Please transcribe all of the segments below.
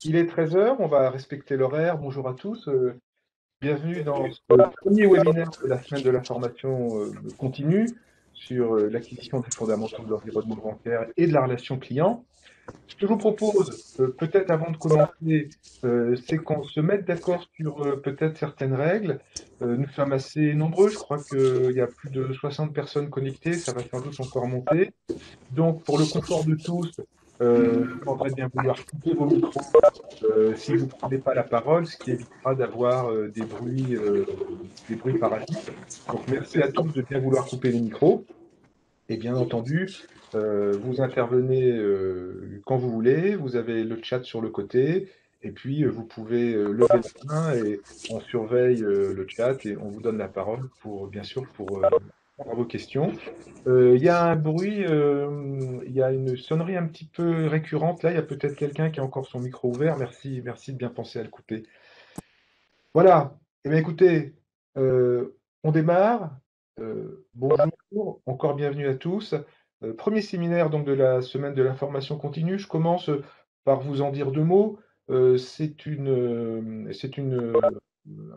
Il est 13 heures, on va respecter l'horaire. Bonjour à tous. Bienvenue dans ce premier webinaire de la semaine de la formation continue sur l'acquisition des fondamentaux de l'environnement bancaire et de la relation client. Ce que je vous propose, peut-être avant de commencer, c'est qu'on se mette d'accord sur peut-être certaines règles. Nous sommes assez nombreux, je crois qu'il y a plus de 60 personnes connectées, ça va sans doute encore monter. Donc, pour le confort de tous, je demanderais bien vouloir couper vos micros si vous ne prenez pas la parole, ce qui évitera d'avoir des bruits parasites. Donc, merci à tous de bien vouloir couper les micros. Et bien entendu, vous intervenez quand vous voulez. Vous avez le chat sur le côté. Et puis, vous pouvez lever la main et on surveille le chat et on vous donne la parole pour, bien sûr, pour répondre à vos questions. Il y a un bruit, il y a une sonnerie un petit peu récurrente. Là, il y a peut-être quelqu'un qui a encore son micro ouvert. Merci, merci de bien penser à le couper. Voilà. Eh bien, écoutez, on démarre. Bonjour, encore bienvenue à tous. Premier séminaire donc de la semaine de l'information continue. Je commence par vous en dire deux mots. Un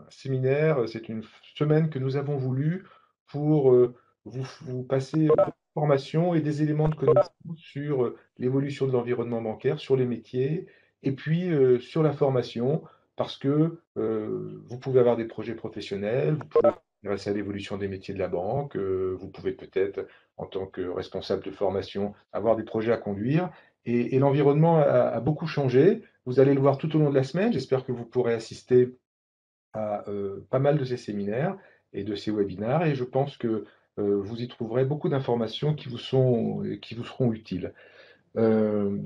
séminaire, c'est une semaine que nous avons voulu pour vous passer des informations et des éléments de connaissance sur l'évolution de l'environnement bancaire, sur les métiers, et puis sur la formation parce que vous pouvez avoir des projets professionnels, vous pouvez vous intéresser à l'évolution des métiers de la banque, vous pouvez peut-être, en tant que responsable de formation, avoir des projets à conduire. Et l'environnement a beaucoup changé. Vous allez le voir tout au long de la semaine. J'espère que vous pourrez assister à pas mal de ces séminaires et de ces webinaires. Et je pense que vous y trouverez beaucoup d'informations qui vous seront utiles. Euh,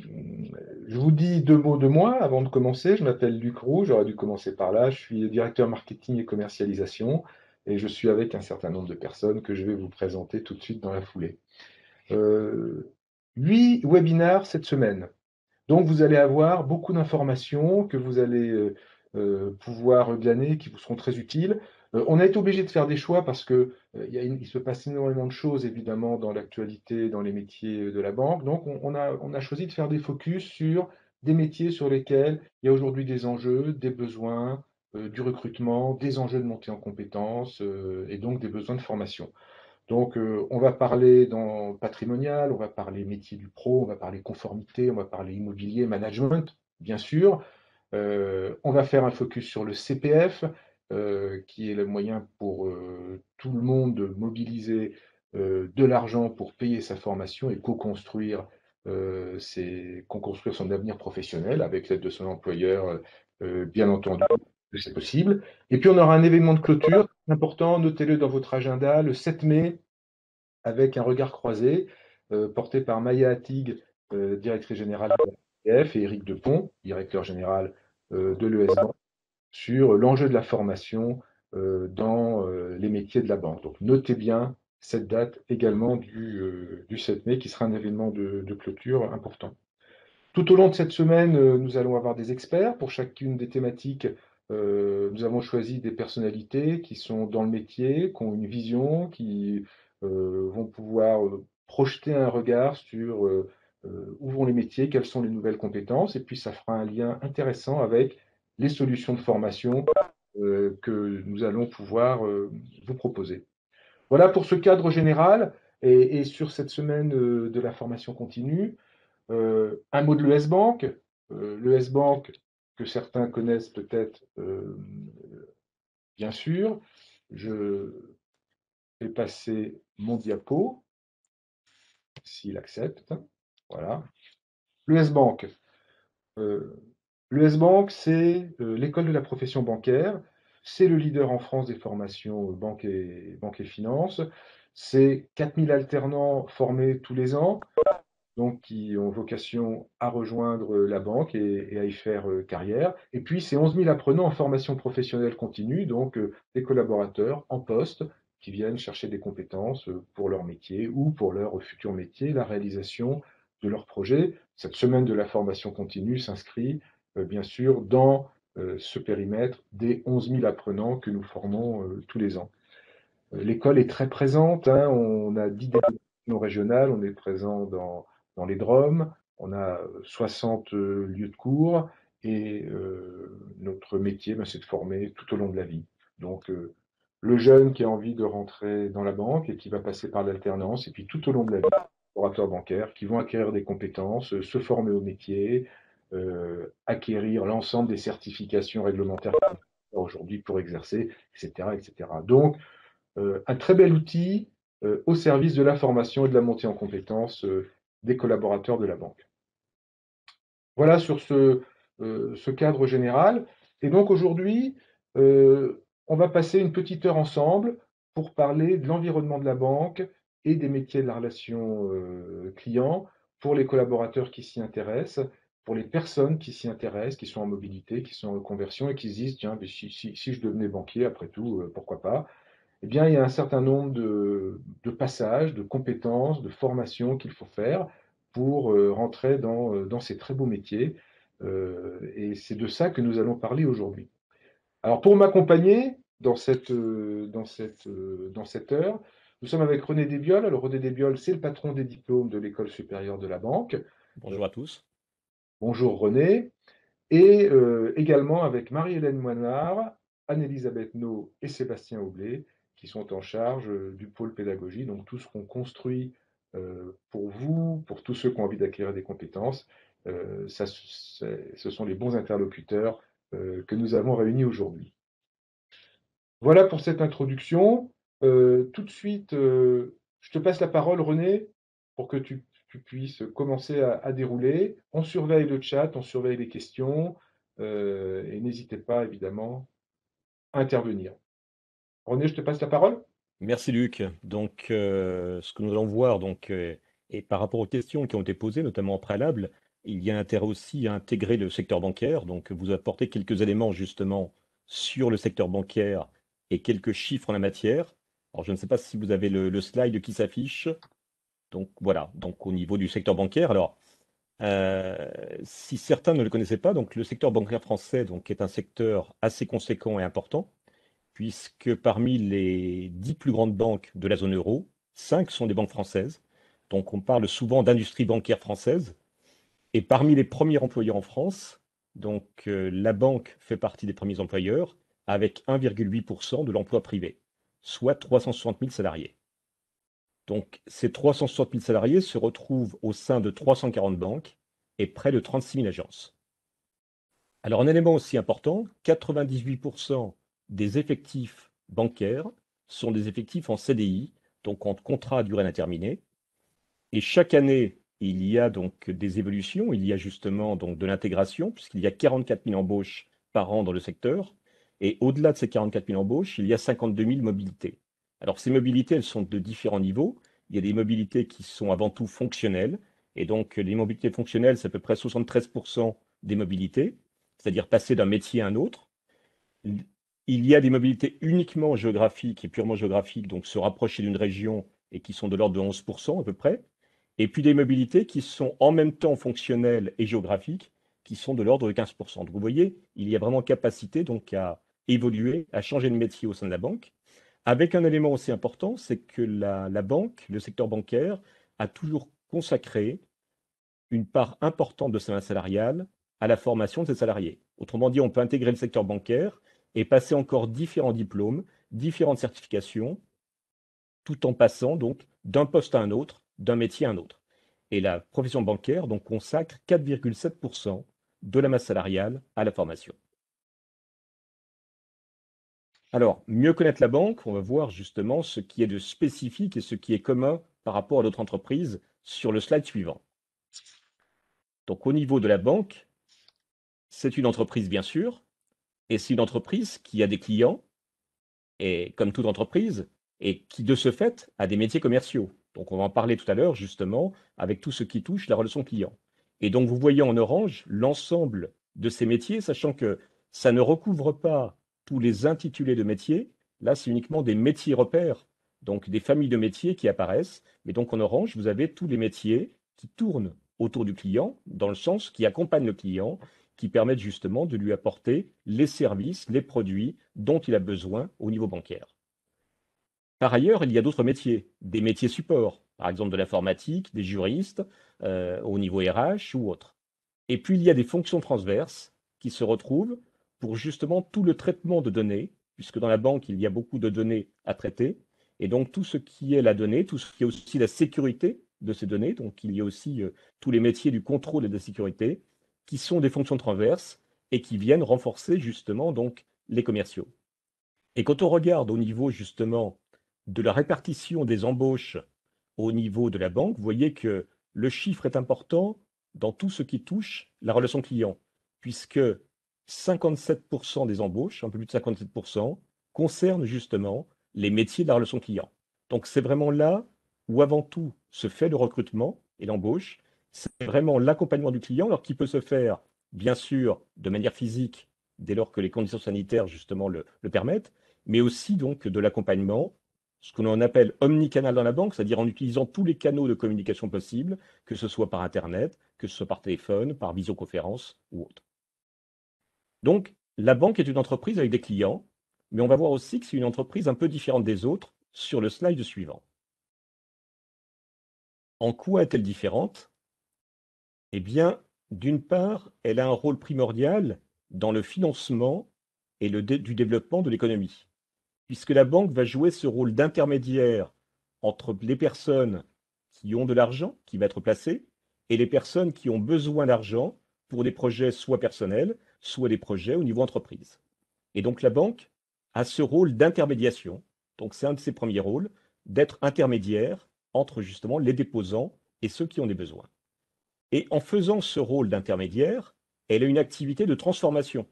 je vous dis deux mots de moi avant de commencer. Je m'appelle Luc Roux, j'aurais dû commencer par là. Je suis directeur marketing et commercialisation et je suis avec un certain nombre de personnes que je vais vous présenter tout de suite dans la foulée. 8 webinaires cette semaine. Donc vous allez avoir beaucoup d'informations que vous allez pouvoir glaner, qui vous seront très utiles. On a été obligé de faire des choix parce que il se passe énormément de choses évidemment dans l'actualité, dans les métiers de la banque. Donc on a choisi de faire des focus sur des métiers sur lesquels il y a aujourd'hui des enjeux, des besoins, du recrutement, des enjeux de montée en compétences et donc des besoins de formation. Donc, on va parler dans patrimonial, on va parler métier du pro, on va parler conformité, on va parler immobilier, management, bien sûr. On va faire un focus sur le CPF, qui est le moyen pour tout le monde de mobiliser de l'argent pour payer sa formation et co-construire co-construire son avenir professionnel avec l'aide de son employeur, bien entendu, que c'est possible. Et puis, on aura un événement de clôture important, notez-le dans votre agenda, le 7 mai, avec un regard croisé, porté par Maya Attig, directrice générale de la BF, et Éric Depont, directeur général de l'ES-Bank, sur l'enjeu de la formation dans les métiers de la banque. Donc notez bien cette date également du 7 mai, qui sera un événement de clôture important. Tout au long de cette semaine, nous allons avoir des experts pour chacune des thématiques. Nous avons choisi des personnalités qui sont dans le métier, qui ont une vision, qui vont pouvoir projeter un regard sur où vont les métiers, quelles sont les nouvelles compétences, et puis ça fera un lien intéressant avec les solutions de formation que nous allons pouvoir vous proposer. Voilà pour ce cadre général, et sur cette semaine de la formation continue. Un mot de l'ES-Bank. L'ES-Bank, que certains connaissent peut-être, bien sûr. Je vais passer mon diapo, s'il accepte. Voilà. L'ES-Bank. L'ES-Bank, c'est l'école de la profession bancaire. C'est le leader en France des formations banque et finance. C'est 4000 alternants formés tous les ans, donc qui ont vocation à rejoindre la banque et à y faire carrière. Et puis, c'est 11 000 apprenants en formation professionnelle continue, donc des collaborateurs en poste qui viennent chercher des compétences pour leur métier ou pour leur futur métier, la réalisation de leur projet. Cette semaine de la formation continue s'inscrit bien sûr dans ce périmètre des 11 000 apprenants que nous formons tous les ans. L'école est très présente, hein, on a 10 délégations régionales, on est présent dans les DROM, on a 60 lieux de cours Et notre métier, c'est de former tout au long de la vie. Donc, le jeune qui a envie de rentrer dans la banque et qui va passer par l'alternance, et puis tout au long de la vie, orateurs bancaires qui vont acquérir des compétences, se former au métier, acquérir l'ensemble des certifications réglementaires aujourd'hui pour exercer, etc., etc. Donc, un très bel outil au service de la formation et de la montée en compétences des collaborateurs de la banque. Voilà sur ce cadre général. Et donc aujourd'hui, on va passer une petite heure ensemble pour parler de l'environnement de la banque et des métiers de la relation client pour les collaborateurs qui s'y intéressent, pour les personnes qui s'y intéressent, qui sont en mobilité, qui sont en reconversion et qui se disent, tiens, mais si je devenais banquier, après tout, pourquoi pas? Eh bien, il y a un certain nombre de passages, de compétences, de formations qu'il faut faire pour rentrer dans ces très beaux métiers. Et c'est de ça que nous allons parler aujourd'hui. Alors, pour m'accompagner dans cette heure, nous sommes avec René Desbioles. Alors, René Desbioles, c'est le patron des diplômes de l'École supérieure de la banque. Bonjour à tous. Bonjour René. Et également avec Marie-Hélène Moinard, Anne-Elisabeth No et Sébastien Aublet, qui sont en charge du pôle pédagogie, donc tout ce qu'on construit pour vous, pour tous ceux qui ont envie d'acquérir des compétences. Ce sont les bons interlocuteurs que nous avons réunis aujourd'hui. Voilà pour cette introduction. Tout de suite, je te passe la parole, René, pour que tu puisses commencer à dérouler. On surveille le chat, on surveille les questions, et n'hésitez pas, évidemment, à intervenir. René, je te passe la parole. Merci Luc. Donc, ce que nous allons voir, et par rapport aux questions qui ont été posées, notamment en préalable, il y a intérêt aussi à intégrer le secteur bancaire. Donc, vous apportez quelques éléments justement sur le secteur bancaire et quelques chiffres en la matière. Alors, je ne sais pas si vous avez le slide qui s'affiche. Donc, voilà. Donc, au niveau du secteur bancaire, alors, si certains ne le connaissaient pas, donc le secteur bancaire français, donc, est un secteur assez conséquent et important, puisque parmi les 10 plus grandes banques de la zone euro, 5 sont des banques françaises. Donc on parle souvent d'industrie bancaire française. Et parmi les premiers employeurs en France, la banque fait partie des premiers employeurs avec 1,8% de l'emploi privé, soit 360 000 salariés. Donc ces 360 000 salariés se retrouvent au sein de 340 banques et près de 36 000 agences. Alors un élément aussi important, 98% des effectifs bancaires sont des effectifs en CDI, donc en contrat à durée indéterminée. Et chaque année, il y a donc des évolutions, il y a justement donc de l'intégration, puisqu'il y a 44 000 embauches par an dans le secteur. Et au-delà de ces 44 000 embauches, il y a 52 000 mobilités. Alors ces mobilités, elles sont de différents niveaux. Il y a des mobilités qui sont avant tout fonctionnelles. Et donc les mobilités fonctionnelles, c'est à peu près 73% des mobilités, c'est-à-dire passer d'un métier à un autre. Il y a des mobilités uniquement géographiques et purement géographiques, donc se rapprocher d'une région et qui sont de l'ordre de 11% à peu près. Et puis des mobilités qui sont en même temps fonctionnelles et géographiques, qui sont de l'ordre de 15%. Donc vous voyez, il y a vraiment capacité donc à évoluer, à changer de métier au sein de la banque, avec un élément aussi important, c'est que la banque, le secteur bancaire, a toujours consacré une part importante de sa masse salariale à la formation de ses salariés. Autrement dit, on peut intégrer le secteur bancaire et passer encore différents diplômes, différentes certifications, tout en passant donc d'un poste à un autre, d'un métier à un autre. Et la profession bancaire donc consacre 4,7% de la masse salariale à la formation. Alors, mieux connaître la banque, on va voir justement ce qui est de spécifique et ce qui est commun par rapport à d'autres entreprises sur le slide suivant. Donc, au niveau de la banque, c'est une entreprise bien sûr, et c'est une entreprise qui a des clients, et comme toute entreprise, et qui de ce fait a des métiers commerciaux. Donc on va en parler tout à l'heure justement avec tout ce qui touche la relation client. Et donc vous voyez en orange l'ensemble de ces métiers, sachant que ça ne recouvre pas tous les intitulés de métiers. Là, c'est uniquement des métiers repères, donc des familles de métiers qui apparaissent. Mais donc en orange, vous avez tous les métiers qui tournent autour du client, dans le sens qui accompagnent le client, qui permettent justement de lui apporter les services, les produits dont il a besoin au niveau bancaire. Par ailleurs, il y a d'autres métiers, des métiers support, par exemple de l'informatique, des juristes, au niveau RH ou autres. Et puis, il y a des fonctions transverses qui se retrouvent pour justement tout le traitement de données, puisque dans la banque, il y a beaucoup de données à traiter, et donc tout ce qui est la donnée, tout ce qui est aussi la sécurité de ces données, donc il y a aussi tous les métiers du contrôle et de la sécurité, qui sont des fonctions transverses et qui viennent renforcer justement donc les commerciaux. Et quand on regarde au niveau justement de la répartition des embauches au niveau de la banque, vous voyez que le chiffre est important dans tout ce qui touche la relation client, puisque 57% des embauches, un peu plus de 57%, concernent justement les métiers de la relation client. Donc c'est vraiment là où avant tout se fait le recrutement et l'embauche. C'est vraiment l'accompagnement du client, alors qui peut se faire bien sûr de manière physique dès lors que les conditions sanitaires justement le permettent, mais aussi donc de l'accompagnement, ce que l'on appelle omnicanal dans la banque, c'est-à-dire en utilisant tous les canaux de communication possibles, que ce soit par Internet, que ce soit par téléphone, par visioconférence ou autre. Donc, la banque est une entreprise avec des clients, mais on va voir aussi que c'est une entreprise un peu différente des autres sur le slide suivant. En quoi est-elle différente? Eh bien, d'une part, elle a un rôle primordial dans le financement et du développement de l'économie, puisque la banque va jouer ce rôle d'intermédiaire entre les personnes qui ont de l'argent qui va être placé et les personnes qui ont besoin d'argent pour des projets soit personnels, soit des projets au niveau entreprise. Et donc la banque a ce rôle d'intermédiation. Donc c'est un de ses premiers rôles, d'être intermédiaire entre justement les déposants et ceux qui ont des besoins. Et en faisant ce rôle d'intermédiaire, elle a une activité de transformation,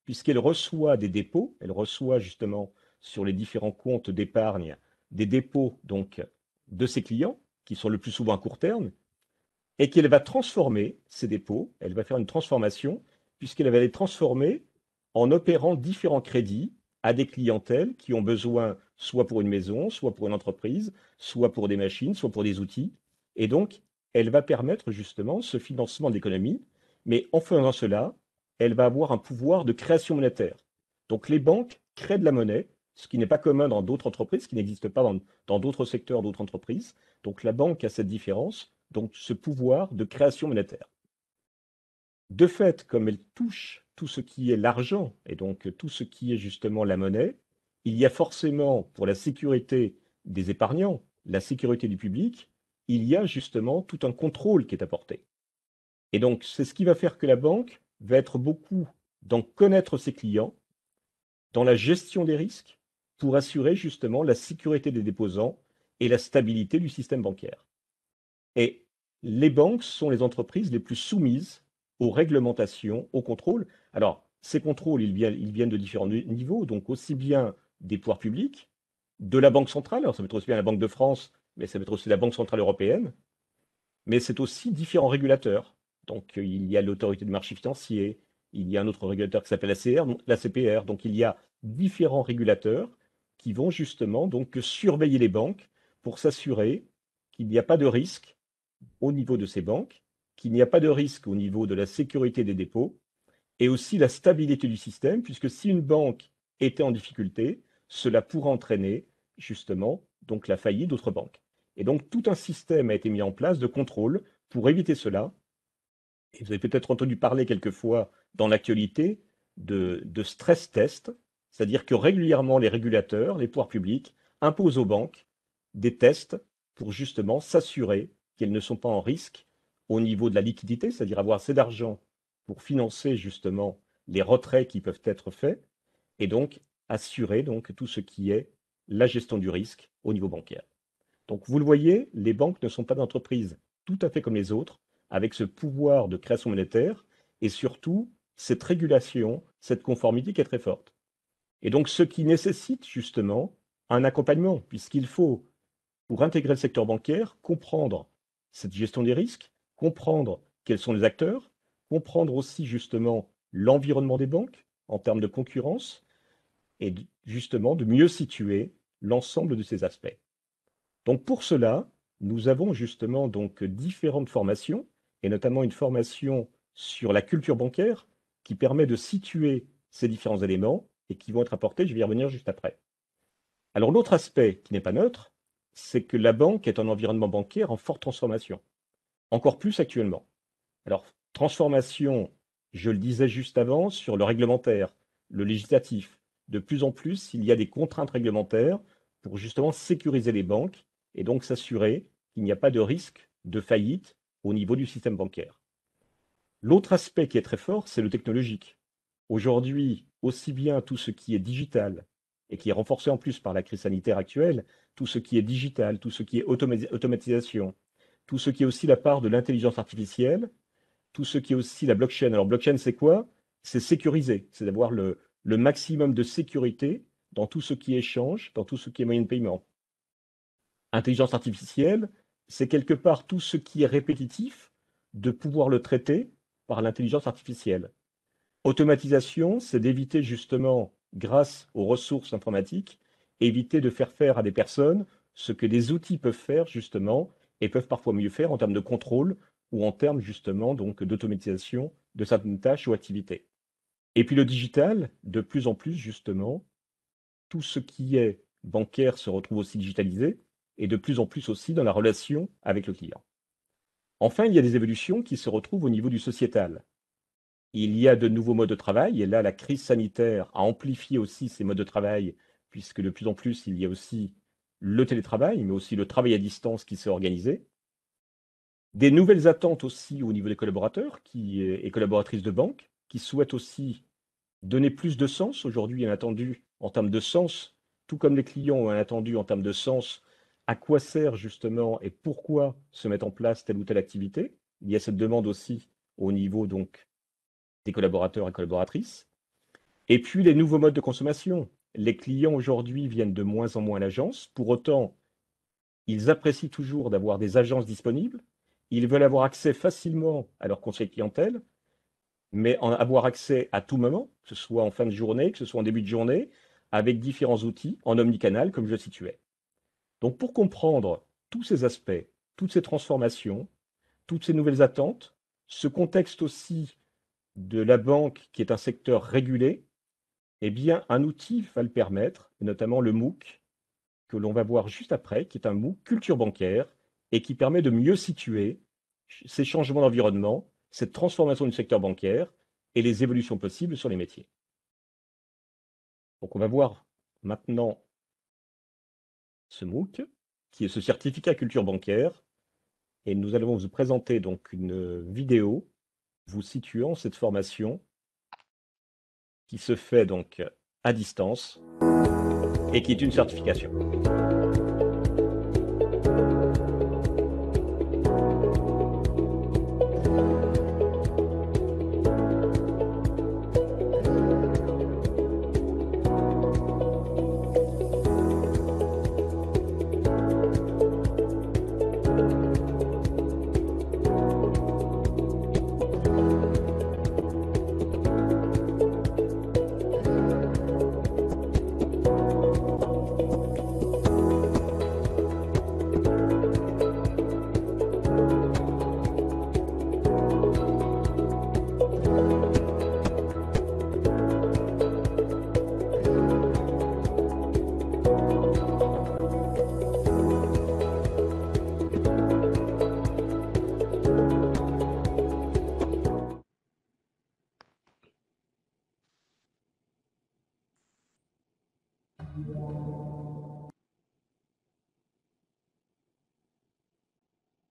puisqu'elle reçoit des dépôts, elle reçoit justement sur les différents comptes d'épargne des dépôts donc de ses clients, qui sont le plus souvent à court terme, et qu'elle va transformer ces dépôts, elle va faire une transformation, puisqu'elle va les transformer en opérant différents crédits à des clientèles qui ont besoin soit pour une maison, soit pour une entreprise, soit pour des machines, soit pour des outils. Et donc, elle va permettre justement ce financement de l'économie, mais en faisant cela, elle va avoir un pouvoir de création monétaire. Donc les banques créent de la monnaie, ce qui n'est pas commun dans d'autres entreprises, ce qui n'existe pas dans d'autres secteurs, d'autres entreprises. Donc la banque a cette différence, donc ce pouvoir de création monétaire. De fait, comme elle touche tout ce qui est l'argent et donc tout ce qui est justement la monnaie, il y a forcément pour la sécurité des épargnants, la sécurité du public, il y a justement tout un contrôle qui est apporté. Et donc c'est ce qui va faire que la banque va être beaucoup dans connaître ses clients, dans la gestion des risques, pour assurer justement la sécurité des déposants et la stabilité du système bancaire. Et les banques sont les entreprises les plus soumises aux réglementations, aux contrôles. Alors, ces contrôles, ils viennent de différents niveaux, donc aussi bien des pouvoirs publics, de la Banque centrale, alors ça peut être aussi bien la Banque de France, mais ça peut être aussi la Banque centrale européenne, mais c'est aussi différents régulateurs. Donc, il y a l'autorité de marché financier, il y a un autre régulateur qui s'appelle la CPR, donc il y a différents régulateurs qui vont justement donc surveiller les banques pour s'assurer qu'il n'y a pas de risque au niveau de ces banques, qu'il n'y a pas de risque au niveau de la sécurité des dépôts et aussi la stabilité du système, puisque si une banque était en difficulté, cela pourrait entraîner justement donc la faillite d'autres banques. Et donc tout un système a été mis en place de contrôle pour éviter cela. Et vous avez peut-être entendu parler quelquefois dans l'actualité de stress test, c'est-à-dire que régulièrement les régulateurs, les pouvoirs publics, imposent aux banques des tests pour justement s'assurer qu'elles ne sont pas en risque au niveau de la liquidité, c'est-à-dire avoir assez d'argent pour financer justement les retraits qui peuvent être faits, et donc assurer donc tout ce qui est la gestion du risque au niveau bancaire. Donc vous le voyez, les banques ne sont pas d'entreprises tout à fait comme les autres, avec ce pouvoir de création monétaire et surtout cette régulation, cette conformité qui est très forte. Et donc ce qui nécessite justement un accompagnement, puisqu'il faut, pour intégrer le secteur bancaire, comprendre cette gestion des risques, comprendre quels sont les acteurs, comprendre aussi justement l'environnement des banques en termes de concurrence et justement de mieux situer l'ensemble de ces aspects. Donc pour cela, nous avons justement donc différentes formations, et notamment une formation sur la culture bancaire qui permet de situer ces différents éléments et qui vont être apportés, je vais y revenir juste après. Alors l'autre aspect qui n'est pas neutre, c'est que la banque est un environnement bancaire en forte transformation, encore plus actuellement. Alors transformation je le disais juste avant, sur le réglementaire, le législatif. De plus en plus, il y a des contraintes réglementaires pour justement sécuriser les banques et donc s'assurer qu'il n'y a pas de risque de faillite au niveau du système bancaire. L'autre aspect qui est très fort, c'est le technologique. Aujourd'hui, aussi bien tout ce qui est digital et qui est renforcé en plus par la crise sanitaire actuelle, tout ce qui est digital, tout ce qui est automatisation, tout ce qui est aussi la part de l'intelligence artificielle, tout ce qui est aussi la blockchain. Alors, blockchain, c'est quoi? C'est sécuriser, c'est d'avoir le maximum de sécurité dans tout ce qui est échange, dans tout ce qui est moyen de paiement. Intelligence artificielle, c'est quelque part tout ce qui est répétitif, de pouvoir le traiter par l'intelligence artificielle. Automatisation, c'est d'éviter justement, grâce aux ressources informatiques, éviter de faire faire à des personnes ce que des outils peuvent faire justement, et peuvent parfois mieux faire en termes de contrôle ou en termes justement donc d'automatisation de certaines tâches ou activités. Et puis le digital, de plus en plus justement, tout ce qui est bancaire se retrouve aussi digitalisé et de plus en plus aussi dans la relation avec le client. Enfin, il y a des évolutions qui se retrouvent au niveau du sociétal. Il y a de nouveaux modes de travail et là, la crise sanitaire a amplifié aussi ces modes de travail puisque de plus en plus, il y a aussi le télétravail, mais aussi le travail à distance qui s'est organisé. Des nouvelles attentes aussi au niveau des collaborateurs et collaboratrices de banque qui souhaitent aussi donner plus de sens. Aujourd'hui, il y a un attendu en termes de sens, tout comme les clients ont un attendu en termes de sens, à quoi sert justement et pourquoi se mettre en place telle ou telle activité. Il y a cette demande aussi au niveau donc des collaborateurs et collaboratrices. Et puis les nouveaux modes de consommation. Les clients aujourd'hui viennent de moins en moins à l'agence. Pour autant, ils apprécient toujours d'avoir des agences disponibles. Ils veulent avoir accès facilement à leur conseil clientèle, mais en avoir accès à tout moment, que ce soit en fin de journée, que ce soit en début de journée, avec différents outils en omnicanal, comme je le situais. Donc pour comprendre tous ces aspects, toutes ces transformations, toutes ces nouvelles attentes, ce contexte aussi de la banque qui est un secteur régulé, eh bien un outil va le permettre, notamment le MOOC, que l'on va voir juste après, qui est un MOOC culture bancaire et qui permet de mieux situer ces changements d'environnement, cette transformation du secteur bancaire et les évolutions possibles sur les métiers. Donc on va voir maintenant ce MOOC, qui est ce certificat culture bancaire, et nous allons vous présenter donc une vidéo vous situant cette formation qui se fait donc à distance et qui est une certification.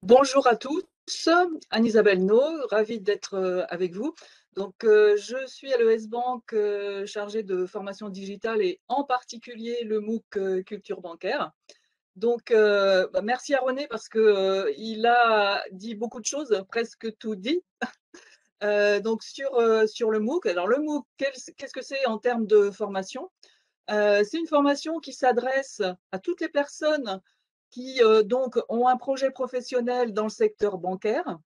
Bonjour à tous, Anne-Isabelle No, ravie d'être avec vous. Donc, je suis à l'ES Bank chargée de formation digitale et en particulier le MOOC Culture bancaire. Donc, merci à René parce que il a dit beaucoup de choses, presque tout dit. Donc, sur le MOOC. Alors, le MOOC, qu'est-ce que c'est en termes de formation? C'est une formation qui s'adresse à toutes les personnes qui donc ont un projet professionnel dans le secteur bancaire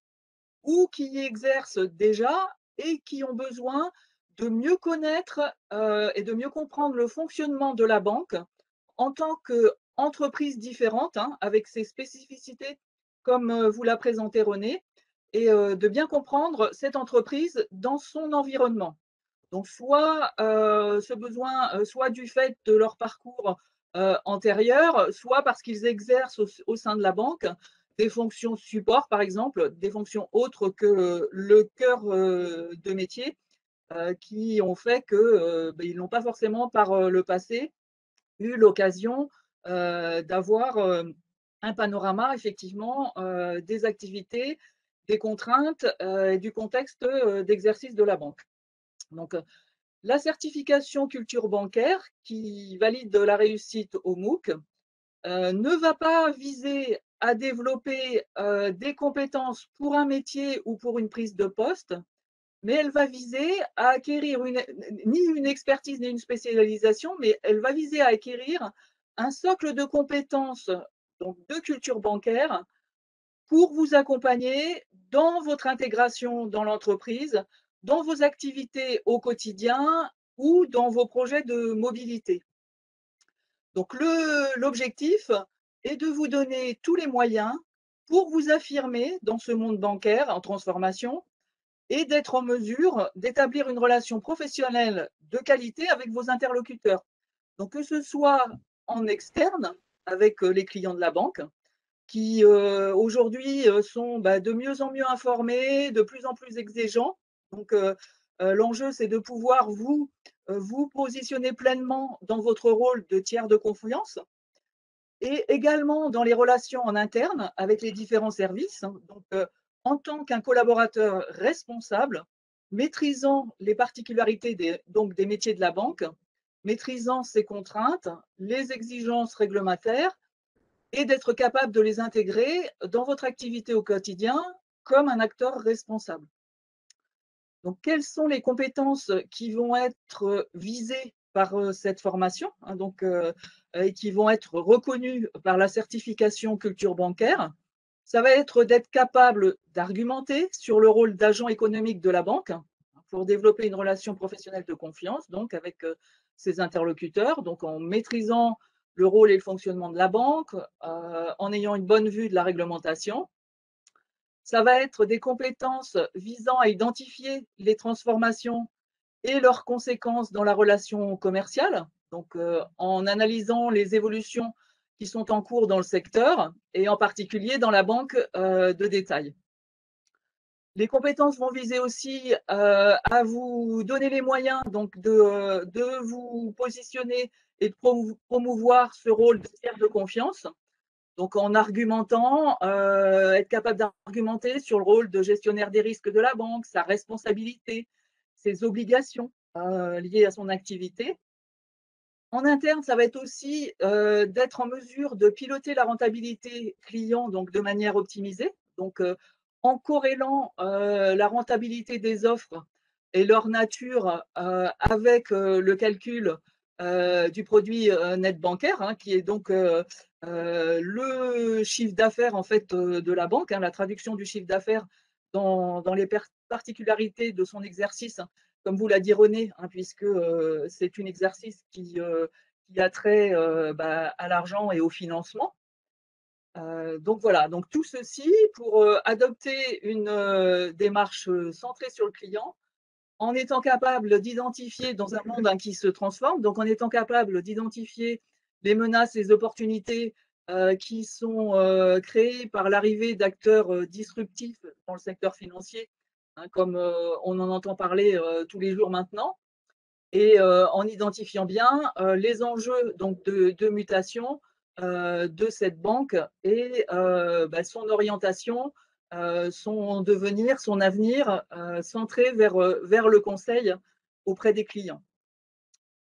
ou qui y exercent déjà et qui ont besoin de mieux connaître et de mieux comprendre le fonctionnement de la banque en tant qu'entreprise différente, hein, avec ses spécificités, comme vous l'a présenté René, et de bien comprendre cette entreprise dans son environnement. Donc, soit ce besoin, soit du fait de leur parcours antérieur, soit parce qu'ils exercent au sein de la banque des fonctions support, par exemple, des fonctions autres que le cœur de métier, qui ont fait qu'ils n'ont pas forcément par le passé eu l'occasion d'avoir un panorama effectivement des activités, des contraintes et du contexte d'exercice de la banque. Donc, la certification culture bancaire qui valide la réussite au MOOC ne va pas viser à développer des compétences pour un métier ou pour une prise de poste, mais elle va viser à acquérir ni une expertise ni une spécialisation, mais elle va viser à acquérir un socle de compétences, donc de culture bancaire, pour vous accompagner dans votre intégration dans l'entreprise, dans vos activités au quotidien ou dans vos projets de mobilité. Donc l'objectif est de vous donner tous les moyens pour vous affirmer dans ce monde bancaire en transformation et d'être en mesure d'établir une relation professionnelle de qualité avec vos interlocuteurs. Donc que ce soit en externe avec les clients de la banque, qui aujourd'hui sont de mieux en mieux informés, de plus en plus exigeants. Donc l'enjeu, c'est de pouvoir vous positionner pleinement dans votre rôle de tiers de confiance et également dans les relations en interne avec les différents services. Donc, en tant qu'un collaborateur responsable, maîtrisant les particularités des métiers de la banque, maîtrisant ses contraintes, les exigences réglementaires et d'être capable de les intégrer dans votre activité au quotidien comme un acteur responsable. Donc, quelles sont les compétences qui vont être visées par cette formation, et qui vont être reconnues par la certification culture bancaire? Ça va être d'être capable d'argumenter sur le rôle d'agent économique de la banque pour développer une relation professionnelle de confiance donc avec ses interlocuteurs, donc en maîtrisant le rôle et le fonctionnement de la banque, en ayant une bonne vue de la réglementation. Ça va être des compétences visant à identifier les transformations et leurs conséquences dans la relation commerciale, donc en analysant les évolutions qui sont en cours dans le secteur et en particulier dans la banque de détail. Les compétences vont viser aussi à vous donner les moyens donc de vous positionner et de promouvoir ce rôle de tiers de confiance. Donc, en argumentant, être capable d'argumenter sur le rôle de gestionnaire des risques de la banque, sa responsabilité, ses obligations liées à son activité. En interne, ça va être aussi d'être en mesure de piloter la rentabilité client donc de manière optimisée. Donc, en corrélant la rentabilité des offres et leur nature avec le calcul du produit net bancaire, qui est donc le chiffre d'affaires en fait de la banque, la traduction du chiffre d'affaires dans les particularités de son exercice, comme vous l'a dit René, puisque c'est un exercice qui a trait à l'argent et au financement. Donc voilà, donc tout ceci pour adopter une démarche centrée sur le client, en étant capable d'identifier dans un monde qui se transforme, donc en étant capable d'identifier les menaces, les opportunités qui sont créées par l'arrivée d'acteurs disruptifs dans le secteur financier, comme on en entend parler tous les jours maintenant, et en identifiant bien les enjeux donc de mutation de cette banque et son orientation, son devenir, son avenir centré vers le conseil auprès des clients.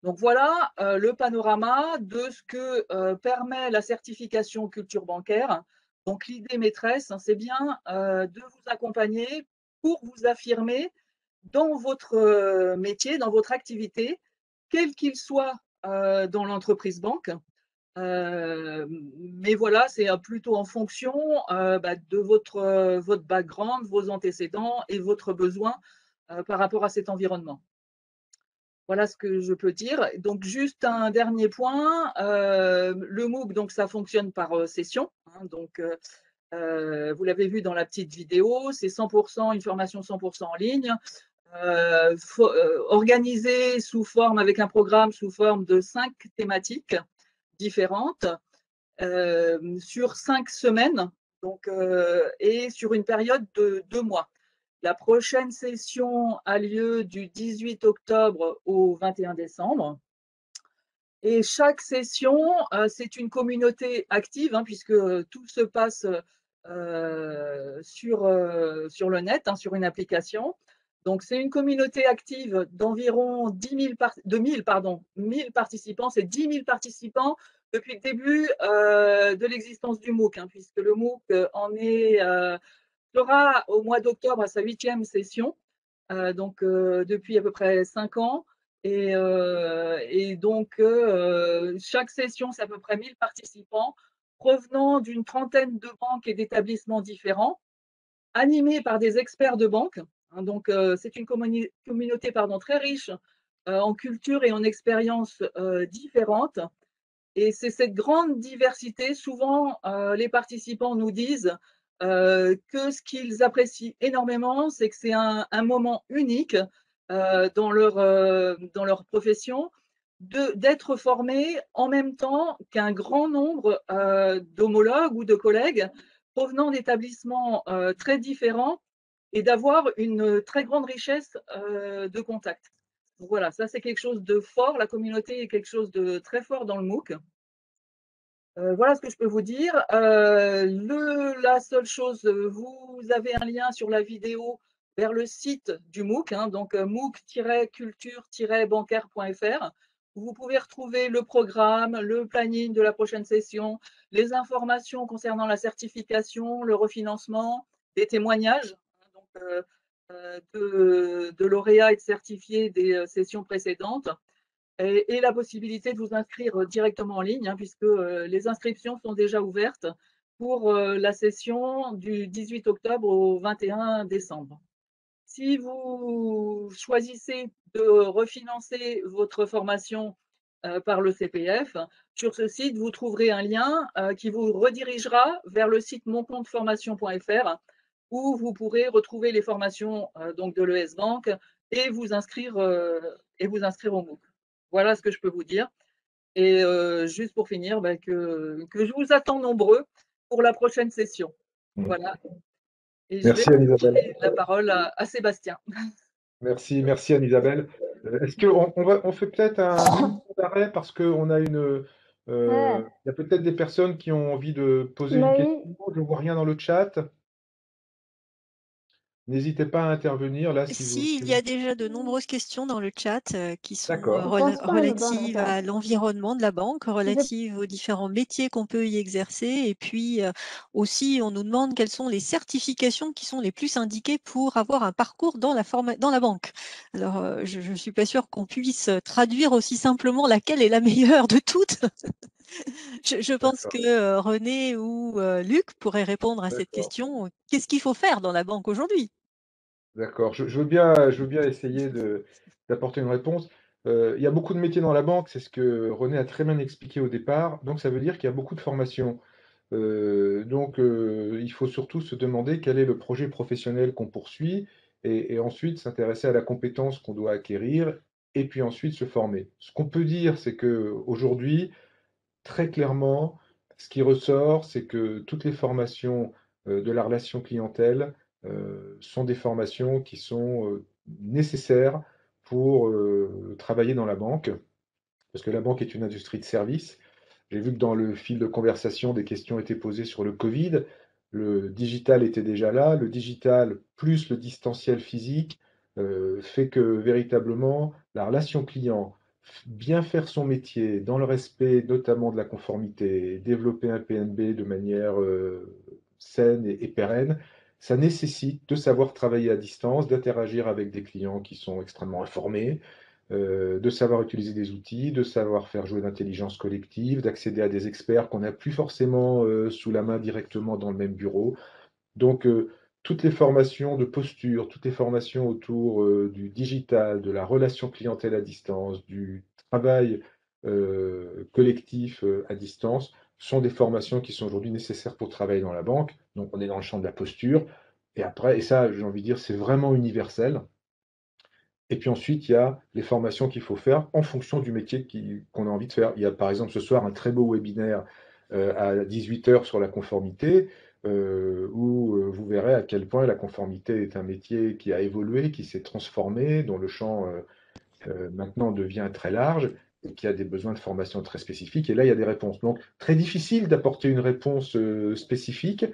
Donc voilà le panorama de ce que permet la certification culture bancaire. Donc l'idée maîtresse, c'est bien de vous accompagner pour vous affirmer dans votre métier, dans votre activité, quel qu'il soit dans l'entreprise banque. Mais voilà, c'est plutôt en fonction de votre background, vos antécédents et votre besoin par rapport à cet environnement. Voilà ce que je peux dire. Donc, juste un dernier point. Le MOOC, donc, ça fonctionne par session. Donc, vous l'avez vu dans la petite vidéo, c'est 100%, une formation 100% en ligne, organisée sous forme, avec un programme sous forme de 5 thématiques différentes sur 5 semaines. Donc, et sur une période de 2 mois. La prochaine session a lieu du 18 octobre au 21 décembre. Et chaque session, c'est une communauté active, hein, puisque tout se passe sur le net, hein, sur une application. Donc, c'est une communauté active d'environ 1000 participants. C'est 10 000 participants depuis le début de l'existence du MOOC, hein, puisque le MOOC sera au mois d'octobre à sa 8e session, donc depuis à peu près 5 ans. Et donc, chaque session, c'est à peu près 1000 participants provenant d'une trentaine de banques et d'établissements différents, animés par des experts de banque. Hein. Donc, c'est une communauté très riche en culture et en expériences différentes. Et c'est cette grande diversité, souvent les participants nous disent que ce qu'ils apprécient énormément, c'est que c'est un moment unique dans leur profession, d'être formés en même temps qu'un grand nombre d'homologues ou de collègues provenant d'établissements très différents et d'avoir une très grande richesse de contacts. Donc voilà, ça c'est quelque chose de fort, la communauté est quelque chose de très fort dans le MOOC. Voilà ce que je peux vous dire. La seule chose, vous avez un lien sur la vidéo vers le site du MOOC, hein, donc mooc-culture-bancaire.fr, où vous pouvez retrouver le programme, le planning de la prochaine session, les informations concernant la certification, le refinancement, des témoignages, hein, donc, de lauréats et de certifiés des sessions précédentes. Et la possibilité de vous inscrire directement en ligne, hein, puisque les inscriptions sont déjà ouvertes pour la session du 18 octobre au 21 décembre. Si vous choisissez de refinancer votre formation par le CPF, sur ce site, vous trouverez un lien qui vous redirigera vers le site moncompteformation.fr où vous pourrez retrouver les formations donc de l'ES Bank et vous inscrire au MOOC. Voilà ce que je peux vous dire. Et juste pour finir, que je vous attends nombreux pour la prochaine session. Voilà. Et je vais Merci Anne-Isabelle. passer la parole à Sébastien. Merci Anne-Isabelle. Est-ce qu'on fait peut-être un minute d'arrêt parce qu'on a il y a peut-être des personnes qui ont envie de poser une Bah question. oui, Je ne vois rien dans le chat. N'hésitez pas à intervenir là si vous. Si, il y a déjà de nombreuses questions dans le chat qui sont D'accord. je pense pas, mais bon, relatives à l'environnement de la banque, relatives aux différents métiers qu'on peut y exercer. Et puis aussi, on nous demande quelles sont les certifications qui sont les plus indiquées pour avoir un parcours dans la banque. Alors, je ne suis pas sûre qu'on puisse traduire aussi simplement laquelle est la meilleure de toutes. Je pense D'accord. que René ou Luc pourraient répondre à cette D'accord. question. Qu'est-ce qu'il faut faire dans la banque aujourd'hui? D'accord. Je veux bien essayer d'apporter une réponse. Il y a beaucoup de métiers dans la banque, c'est ce que René a très bien expliqué au départ. Donc ça veut dire qu'il y a beaucoup de formations. Il faut surtout se demander quel est le projet professionnel qu'on poursuit et ensuite s'intéresser à la compétence qu'on doit acquérir et puis ensuite se former. Ce qu'on peut dire, c'est qu'aujourd'hui, très clairement, ce qui ressort, c'est que toutes les formations de la relation clientèle sont des formations qui sont nécessaires pour travailler dans la banque, parce que la banque est une industrie de service. J'ai vu que dans le fil de conversation, des questions étaient posées sur le Covid. Le digital était déjà là. Le digital plus le distanciel physique fait que véritablement la relation client, bien faire son métier dans le respect notamment de la conformité, développer un PNB de manière saine et pérenne, ça nécessite de savoir travailler à distance, d'interagir avec des clients qui sont extrêmement informés, de savoir utiliser des outils, de savoir faire jouer l'intelligence collective, d'accéder à des experts qu'on n'a plus forcément sous la main directement dans le même bureau. Donc, toutes les formations de posture, toutes les formations autour du digital, de la relation clientèle à distance, du travail collectif à distance, sont des formations qui sont aujourd'hui nécessaires pour travailler dans la banque. Donc, on est dans le champ de la posture. Et après, et ça, j'ai envie de dire, c'est vraiment universel. Et puis ensuite, il y a les formations qu'il faut faire en fonction du métier qu'on a envie de faire. Il y a par exemple ce soir un très beau webinaire à 18 h sur la conformité. où vous verrez à quel point la conformité est un métier qui a évolué, qui s'est transformé, dont le champ maintenant devient très large et qui a des besoins de formation très spécifiques. Et là, il y a des réponses. Donc, très difficile d'apporter une réponse spécifique,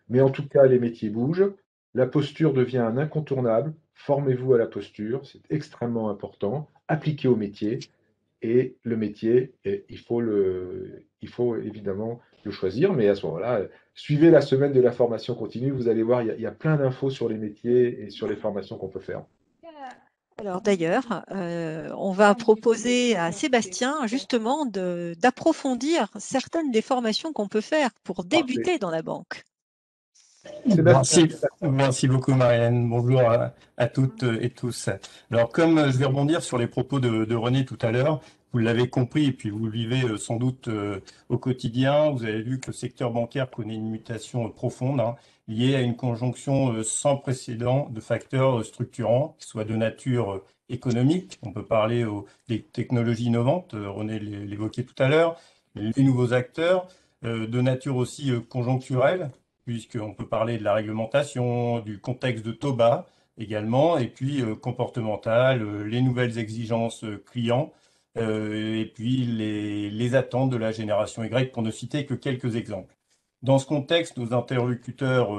mais en tout cas, les métiers bougent. La posture devient un incontournable. Formez-vous à la posture, c'est extrêmement important. Appliquez au métier. Et le métier, il faut évidemment le choisir, mais à ce moment-là, suivez la semaine de la formation continue, vous allez voir, il y a plein d'infos sur les métiers et sur les formations qu'on peut faire. Alors d'ailleurs, on va proposer à Sébastien justement d'approfondir certaines des formations qu'on peut faire pour Parfait. débuter dans la banque. Sébastien, Merci beaucoup Marianne. Bonjour à toutes et tous. Alors comme je vais rebondir sur les propos de René tout à l'heure, vous l'avez compris et puis vous le vivez sans doute au quotidien, vous avez vu que le secteur bancaire connaît une mutation profonde liée à une conjonction sans précédent de facteurs structurants, qui soient de nature économique, on peut parler des technologies innovantes, René l'évoquait tout à l'heure, les nouveaux acteurs, de nature aussi conjoncturelle, puisqu'on peut parler de la réglementation, du contexte de taux bas également, et puis comportemental, les nouvelles exigences clients, et puis les attentes de la génération Y, pour ne citer que quelques exemples. Dans ce contexte, nos interlocuteurs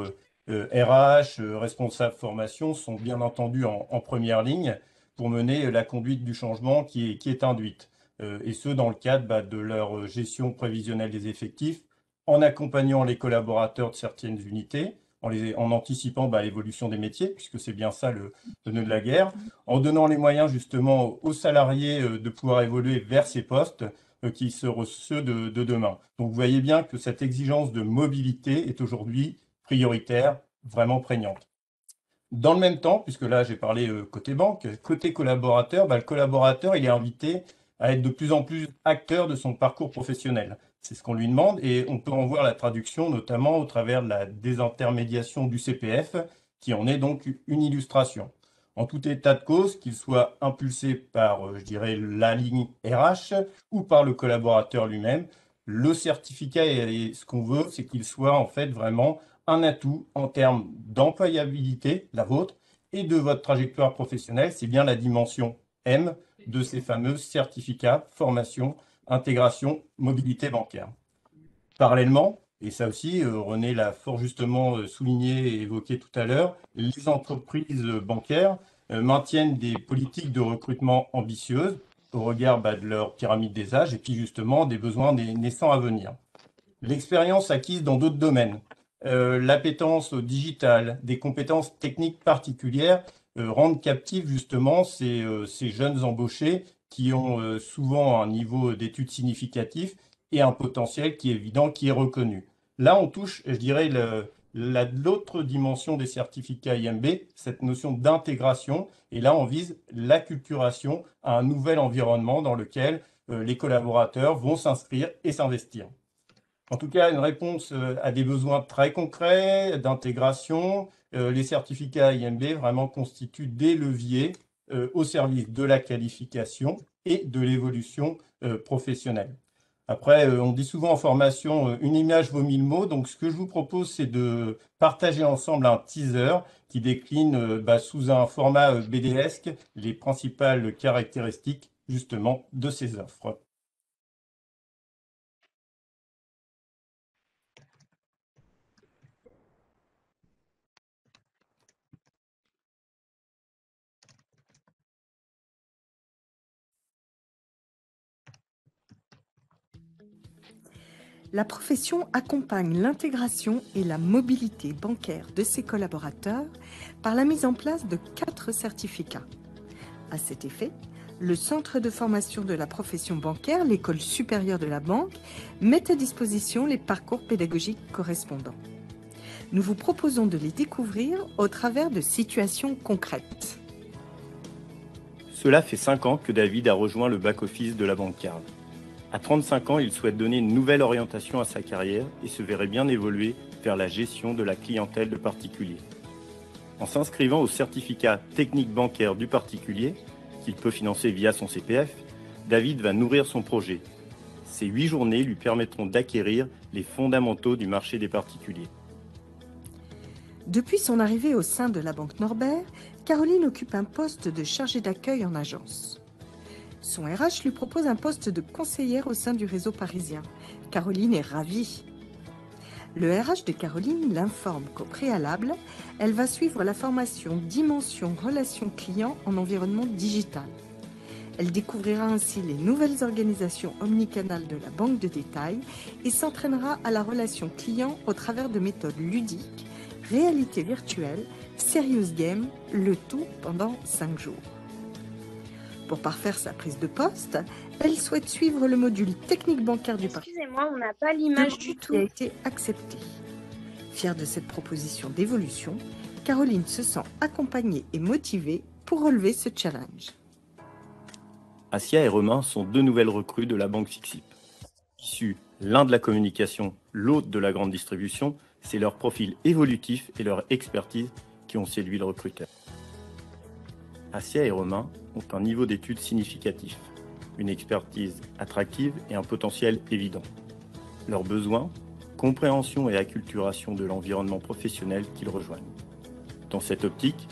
RH, responsables formation, sont bien entendu en première ligne pour mener la conduite du changement qui est induite, et ce dans le cadre de leur gestion prévisionnelle des effectifs, en accompagnant les collaborateurs de certaines unités, en anticipant l'évolution des métiers, puisque c'est bien ça le nœud de la guerre, en donnant les moyens justement aux salariés de pouvoir évoluer vers ces postes qui seront ceux de demain. Donc vous voyez bien que cette exigence de mobilité est aujourd'hui prioritaire, vraiment prégnante. Dans le même temps, puisque là j'ai parlé côté banque, côté collaborateur, le collaborateur il est invité à être de plus en plus acteur de son parcours professionnel. C'est ce qu'on lui demande et on peut en voir la traduction notamment au travers de la désintermédiation du CPF, qui en est donc une illustration. En tout état de cause, qu'il soit impulsé par, je dirais, la ligne RH ou par le collaborateur lui-même, le certificat, et ce qu'on veut, c'est qu'il soit en fait vraiment un atout en termes d'employabilité, la vôtre, et de votre trajectoire professionnelle. C'est bien la dimension M de ces fameux certificats, formation, intégration, mobilité bancaire. Parallèlement, et ça aussi, René l'a fort justement souligné et évoqué tout à l'heure, les entreprises bancaires maintiennent des politiques de recrutement ambitieuses au regard de leur pyramide des âges et puis justement des besoins des naissants à venir. L'expérience acquise dans d'autres domaines, l'appétence au digital, des compétences techniques particulières rendent captifs justement ces jeunes embauchés qui ont souvent un niveau d'études significatif et un potentiel qui est évident, qui est reconnu. Là, on touche, je dirais, l'autre dimension des certificats IMB, cette notion d'intégration, et là, on vise l'acculturation à un nouvel environnement dans lequel les collaborateurs vont s'inscrire et s'investir. En tout cas, une réponse à des besoins très concrets d'intégration. Les certificats IMB vraiment constituent des leviers au service de la qualification et de l'évolution professionnelle. Après, on dit souvent en formation, une image vaut 1000 mots. Donc, ce que je vous propose, c'est de partager ensemble un teaser qui décline sous un format BDesque les principales caractéristiques justement de ces offres. La profession accompagne l'intégration et la mobilité bancaire de ses collaborateurs par la mise en place de 4 certificats. À cet effet, le Centre de formation de la profession bancaire, l'École supérieure de la banque, met à disposition les parcours pédagogiques correspondants. Nous vous proposons de les découvrir au travers de situations concrètes. Cela fait 5 ans que David a rejoint le back-office de la banque Carl. À 35 ans, il souhaite donner une nouvelle orientation à sa carrière et se verrait bien évoluer vers la gestion de la clientèle de particuliers. En s'inscrivant au certificat technique bancaire du particulier, qu'il peut financer via son CPF, David va nourrir son projet. Ces 8 journées lui permettront d'acquérir les fondamentaux du marché des particuliers. Depuis son arrivée au sein de la Banque Norbert, Caroline occupe un poste de chargée d'accueil en agence. Son RH lui propose un poste de conseillère au sein du réseau parisien. Caroline est ravie. Le RH de Caroline l'informe qu'au préalable, elle va suivre la formation Dimension Relations Clients en environnement digital. Elle découvrira ainsi les nouvelles organisations omnicanales de la banque de détail et s'entraînera à la relation client au travers de méthodes ludiques, réalité virtuelle, serious game, le tout pendant 5 jours. Pour parfaire sa prise de poste, elle souhaite suivre le module technique bancaire du parcours. Excusez-moi, on n'a pas l'image du Qui tout. a été accepté. Fière de cette proposition d'évolution, Caroline se sent accompagnée et motivée pour relever ce challenge. Assia et Romain sont deux nouvelles recrues de la banque Fixip. Issus l'un de la communication, l'autre de la grande distribution, c'est leur profil évolutif et leur expertise qui ont séduit le recruteur. Assia et Romain ont un niveau d'études significatif, une expertise attractive et un potentiel évident. Leurs besoins, compréhension et acculturation de l'environnement professionnel qu'ils rejoignent. Dans cette optique,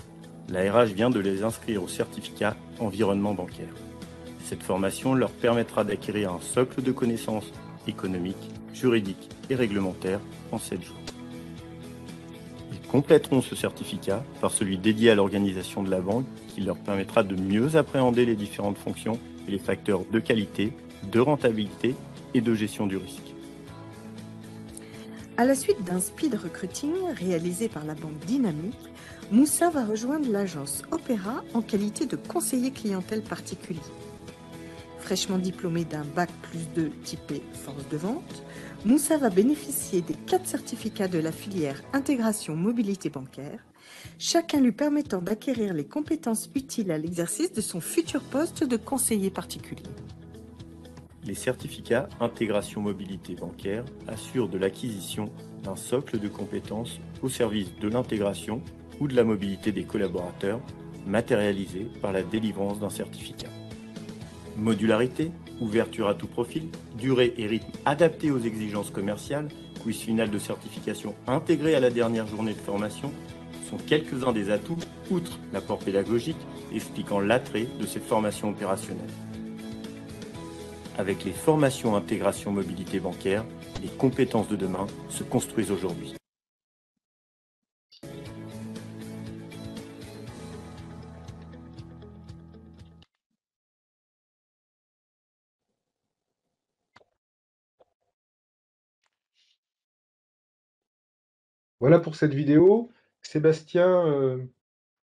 la RH vient de les inscrire au certificat environnement bancaire. Cette formation leur permettra d'acquérir un socle de connaissances économiques, juridiques et réglementaires en 7 jours. Ils compléteront ce certificat par celui dédié à l'organisation de la banque qui leur permettra de mieux appréhender les différentes fonctions et les facteurs de qualité, de rentabilité et de gestion du risque. À la suite d'un speed recruiting réalisé par la banque Dynamique, Moussa va rejoindre l'agence Opéra en qualité de conseiller clientèle particulier. Fraîchement diplômé d'un bac +2 typé force de vente, Moussa va bénéficier des 4 certificats de la filière intégration mobilité bancaire, chacun lui permettant d'acquérir les compétences utiles à l'exercice de son futur poste de conseiller particulier. Les certificats intégration mobilité bancaire assurent de l'acquisition d'un socle de compétences au service de l'intégration ou de la mobilité des collaborateurs, matérialisé par la délivrance d'un certificat. Modularité, ouverture à tout profil, durée et rythme adaptés aux exigences commerciales, quiz final de certification intégré à la dernière journée de formation sont quelques-uns des atouts, outre l'apport pédagogique, expliquant l'attrait de cette formation opérationnelle. Avec les formations intégration mobilité bancaire, les compétences de demain se construisent aujourd'hui. Voilà pour cette vidéo. Sébastien,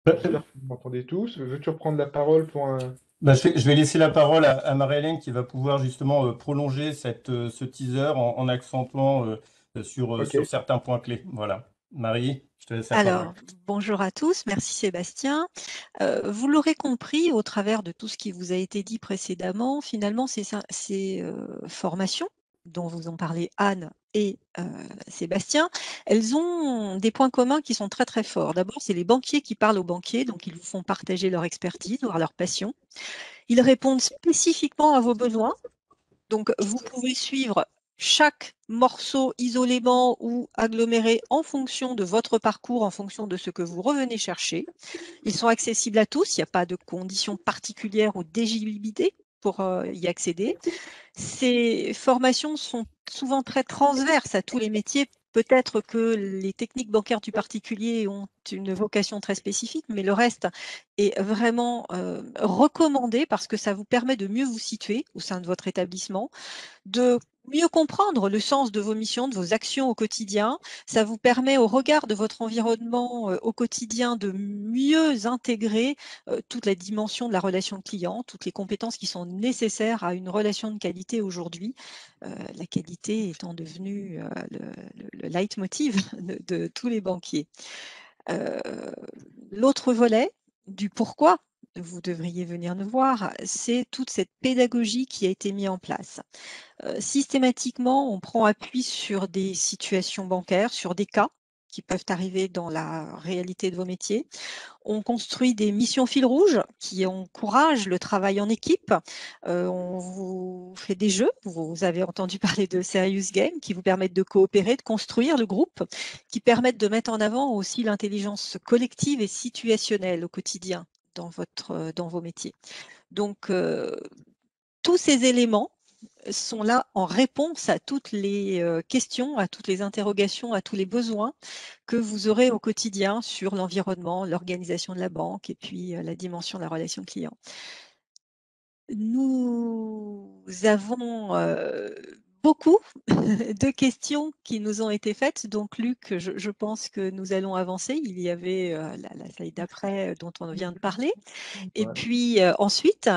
j'espère que vous m'entendez tous. Veux-tu reprendre la parole pour un... Je vais laisser la parole à Marie-Hélène qui va pouvoir justement prolonger ce teaser en accentuant sur Ok. certains points clés. Voilà. Marie, je te laisse la parole. Alors, bonjour à tous, merci Sébastien. Vous l'aurez compris au travers de tout ce qui vous a été dit précédemment, finalement ces formations dont vous ont parlé Anne et Sébastien, elles ont des points communs qui sont très très forts. D'abord, c'est les banquiers qui parlent aux banquiers, donc ils vous font partager leur expertise, voire leur passion. Ils répondent spécifiquement à vos besoins. Donc, vous pouvez suivre chaque morceau isolément ou aggloméré en fonction de votre parcours, en fonction de ce que vous revenez chercher. Ils sont accessibles à tous, il n'y a pas de conditions particulières ou d'éligibilité pour y accéder. Ces formations sont souvent très transverses à tous les métiers. Peut-être que les techniques bancaires du particulier ont une vocation très spécifique, mais le reste est vraiment recommandé parce que ça vous permet de mieux vous situer au sein de votre établissement, de mieux comprendre le sens de vos missions, de vos actions au quotidien. Ça vous permet, au regard de votre environnement au quotidien, de mieux intégrer toute la dimension de la relation client, toutes les compétences qui sont nécessaires à une relation de qualité aujourd'hui, la qualité étant devenue le leitmotiv de tous les banquiers. L'autre volet du pourquoi vous devriez venir nous voir, c'est toute cette pédagogie qui a été mise en place. Systématiquement, on prend appui sur des situations bancaires, sur des cas qui peuvent arriver dans la réalité de vos métiers. On construit des missions fil rouge qui encouragent le travail en équipe. On vous fait des jeux. Vous avez entendu parler de Serious Game qui vous permettent de coopérer, de construire le groupe, qui permettent de mettre en avant aussi l'intelligence collective et situationnelle au quotidien dans vos métiers. Donc, tous ces éléments sont là en réponse à toutes les questions, à toutes les interrogations, à tous les besoins que vous aurez au quotidien sur l'environnement, l'organisation de la banque et puis la dimension de la relation client. Nous avons beaucoup de questions qui nous ont été faites. Donc, Luc, je pense que nous allons avancer. Il y avait la slide d'après dont on vient de parler. Et puis ensuite,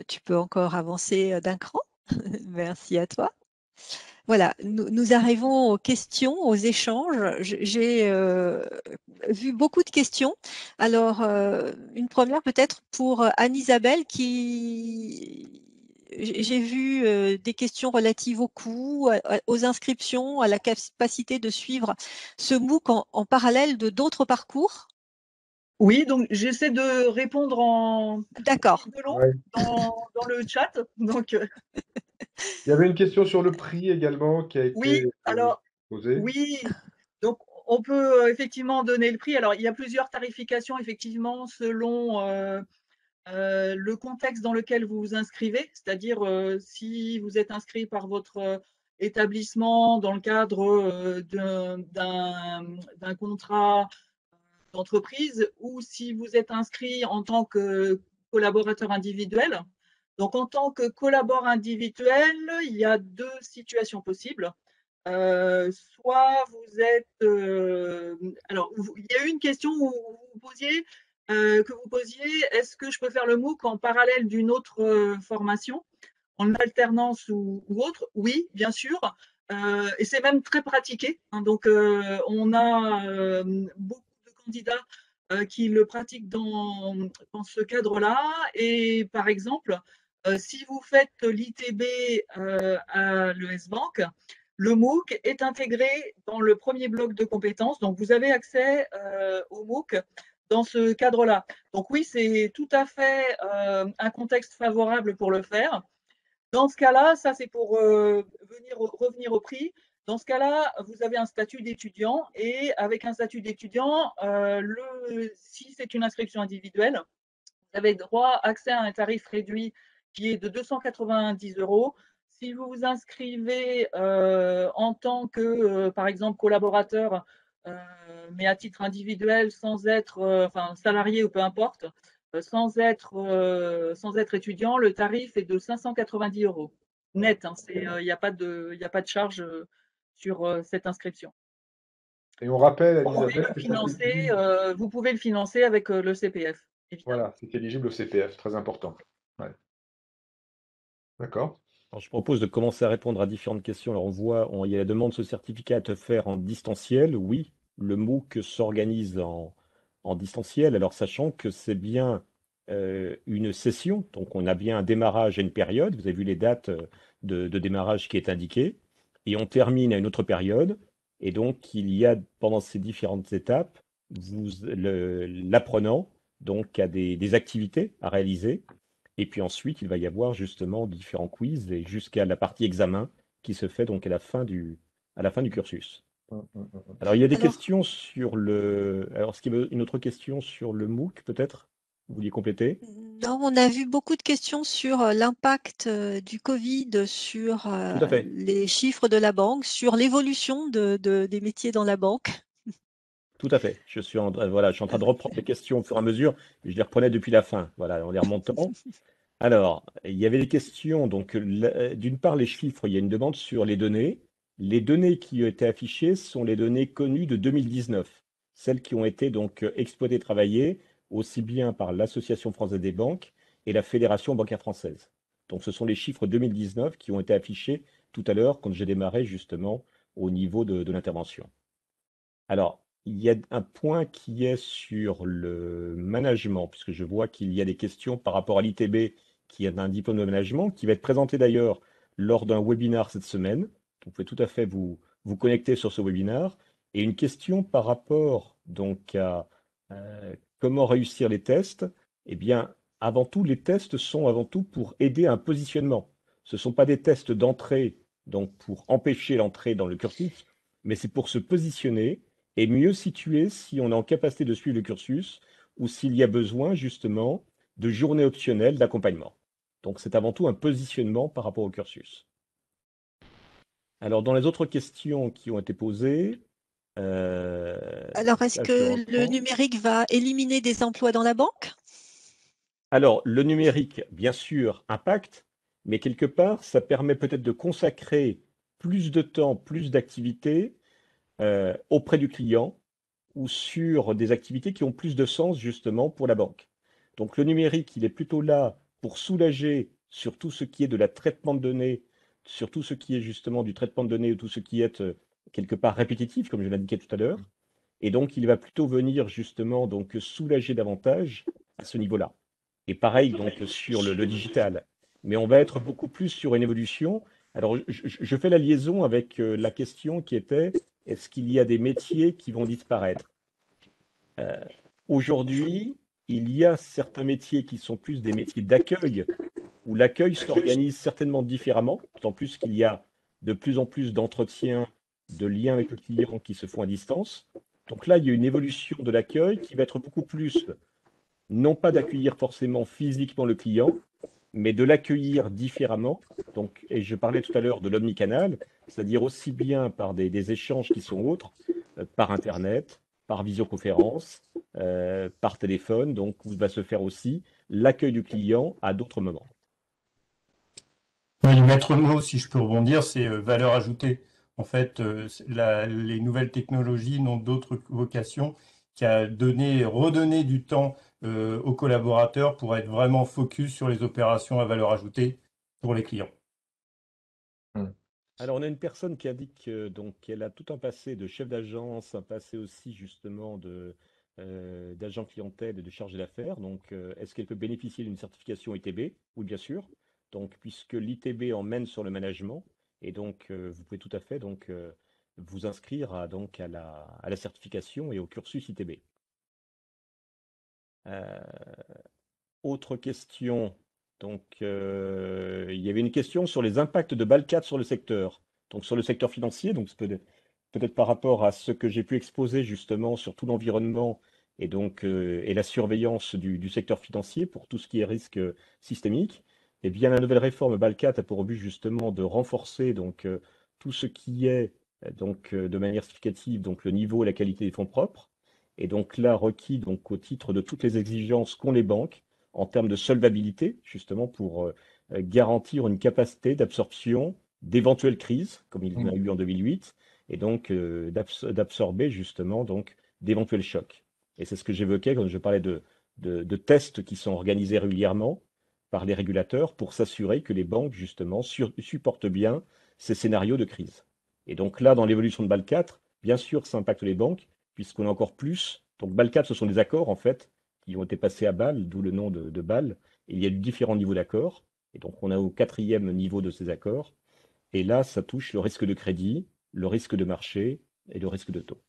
tu peux encore avancer d'un cran. Merci à toi. Voilà, nous arrivons aux questions, aux échanges. J'ai vu beaucoup de questions. Alors, une première peut-être pour Anne-Isabelle qui... J'ai vu des questions relatives au coût, aux inscriptions, à la capacité de suivre ce MOOC en parallèle de d'autres parcours. Oui, donc j'essaie de répondre en D'accord. dans le chat. Donc, Il y avait une question sur le prix également qui a été oui, alors posée. oui, donc on peut effectivement donner le prix. Alors, il y a plusieurs tarifications effectivement selon le contexte dans lequel vous vous inscrivez, c'est-à-dire si vous êtes inscrit par votre établissement dans le cadre d'un contrat d'entreprise ou si vous êtes inscrit en tant que collaborateur individuel. Donc, en tant que collaborateur individuel, il y a deux situations possibles. Soit vous êtes. Alors, il y a eu une question où vous posiez, est-ce que je peux faire le MOOC en parallèle d'une autre formation, en alternance ou autre? Oui, bien sûr. Et c'est même très pratiqué. Hein, donc, on a beaucoup de candidats qui le pratiquent dans ce cadre-là. Et par exemple, si vous faites l'ITB à l'ES Bank, le MOOC est intégré dans le premier bloc de compétences. Donc, vous avez accès au MOOC dans ce cadre-là. Donc, oui, c'est tout à fait un contexte favorable pour le faire. Dans ce cas-là, ça c'est pour revenir au prix. Dans ce cas-là, vous avez un statut d'étudiant et avec un statut d'étudiant, si c'est une inscription individuelle, vous avez droit accès à un tarif réduit qui est de 290 €. Si vous vous inscrivez en tant que, par exemple, collaborateur, mais à titre individuel, sans être salarié ou peu importe, sans être étudiant, le tarif est de 590 € net. Hein, il n'y a pas de charge sur cette inscription. Et on rappelle, Vous pouvez Anne-Isabelle, le que financer, vous pouvez le financer avec le CPF. Évidemment. voilà, c'est éligible au CPF, très important. Ouais. D'accord. Alors, je propose de commencer à répondre à différentes questions. Alors, il y a la demande de ce certificat à te faire en distanciel. Oui, le MOOC s'organise en distanciel. Alors, sachant que c'est bien une session, donc on a bien un démarrage à une période. Vous avez vu les dates de démarrage qui est indiquée. Et on termine à une autre période. Et donc, il y a, pendant ces différentes étapes, l'apprenant donc, a des activités à réaliser. Et puis ensuite, il va y avoir justement différents quiz et jusqu'à la partie examen qui se fait donc à la fin du cursus. Alors, il y a des questions sur le. Alors, est-ce qu'il y a une autre question sur le MOOC, peut-être? Vous vouliez compléter? Non, on a vu beaucoup de questions sur l'impact du Covid sur Tout à fait. les chiffres de la banque, sur l'évolution des métiers dans la banque. Tout à fait. Je suis en train de reprendre les questions au fur et à mesure. Je les reprenais depuis la fin. Voilà, en les remontant. Alors, il y avait des questions. Donc, d'une part, les chiffres, il y a une demande sur les données. Les données qui ont été affichées sont les données connues de 2019, celles qui ont été donc exploitées et travaillées aussi bien par l'Association française des banques et la Fédération bancaire française. Donc, ce sont les chiffres 2019 qui ont été affichés tout à l'heure quand j'ai démarré justement au niveau de l'intervention. Alors, il y a un point qui est sur le management, puisque je vois qu'il y a des questions par rapport à l'ITB qui a un diplôme de management, qui va être présenté d'ailleurs lors d'un webinar cette semaine. Donc, vous pouvez tout à fait vous connecter sur ce webinar. Et une question par rapport donc à comment réussir les tests, eh bien, avant tout, les tests sont avant tout pour aider à un positionnement. Ce ne sont pas des tests d'entrée, donc pour empêcher l'entrée dans le cursus, mais c'est pour se positionner et mieux situer si on est en capacité de suivre le cursus ou s'il y a besoin justement de journées optionnelles d'accompagnement. Donc c'est avant tout un positionnement par rapport au cursus. Alors dans les autres questions qui ont été posées, Alors, est-ce là, je que le reprends. numérique va éliminer des emplois dans la banque? Alors, le numérique, bien sûr, impacte, mais quelque part, ça permet peut-être de consacrer plus de temps, plus d'activités auprès du client ou sur des activités qui ont plus de sens justement pour la banque. Donc, le numérique, il est plutôt là pour soulager sur tout ce qui est de la traitement de données, sur tout ce qui est justement du traitement de données ou tout ce qui est quelque part répétitif, comme je l'indiquais tout à l'heure. Et donc, il va plutôt venir justement donc soulager davantage à ce niveau-là. Et pareil donc sur le digital. Mais on va être beaucoup plus sur une évolution. Alors, je fais la liaison avec la question qui était, est-ce qu'il y a des métiers qui vont disparaître? Aujourd'hui, il y a certains métiers qui sont plus des métiers d'accueil, où l'accueil s'organise certainement différemment, d'autant plus qu'il y a de plus en plus d'entretiens, de liens avec le client qui se font à distance. Donc là, il y a une évolution de l'accueil qui va être beaucoup plus, non pas d'accueillir forcément physiquement le client, mais de l'accueillir différemment. Donc, et je parlais tout à l'heure de l'omnicanal, c'est-à-dire aussi bien par des échanges qui sont autres, par Internet, par visioconférence, par téléphone, donc où va se faire aussi l'accueil du client à d'autres moments. Oui, le maître mot, si je peux rebondir, c'est valeur ajoutée. En fait, les nouvelles technologies n'ont d'autre vocation qu'à redonner du temps aux collaborateurs pour être vraiment focus sur les opérations à valeur ajoutée pour les clients. Alors, on a une personne qui indique donc qu'elle a tout un passé de chef d'agence, un passé aussi justement d'agent clientèle et de chargé d'affaires. Donc, est-ce qu'elle peut bénéficier d'une certification ITB? Oui, bien sûr. Donc, puisque l'ITB emmène sur le management, et donc vous pouvez tout à fait donc vous inscrire à la certification et au cursus ITB. Autre question. Donc, il y avait une question sur les impacts de BAL4 sur le secteur. Donc, sur le secteur financier, donc peut-être par rapport à ce que j'ai pu exposer justement sur tout l'environnement et donc et la surveillance du secteur financier pour tout ce qui est risque systémique. Eh bien, la nouvelle réforme BAL4 a pour but justement de renforcer donc tout ce qui est de manière significative donc le niveau et la qualité des fonds propres. Et donc là, requis donc au titre de toutes les exigences qu'ont les banques en termes de solvabilité, justement pour garantir une capacité d'absorption d'éventuelles crises, comme il y en a eu en 2008, et donc d'absorber justement donc d'éventuels chocs. Et c'est ce que j'évoquais quand je parlais de tests qui sont organisés régulièrement par les régulateurs pour s'assurer que les banques, justement, supportent bien ces scénarios de crise. Et donc là, dans l'évolution de BAL4, bien sûr, ça impacte les banques, puisqu'on a encore plus. Donc BAL4, ce sont des accords, en fait, qui ont été passés à BAL, d'où le nom de BAL. Et il y a eu différents niveaux d'accords. Et donc on a au 4e niveau de ces accords. Et là, ça touche le risque de crédit, le risque de marché et le risque de taux.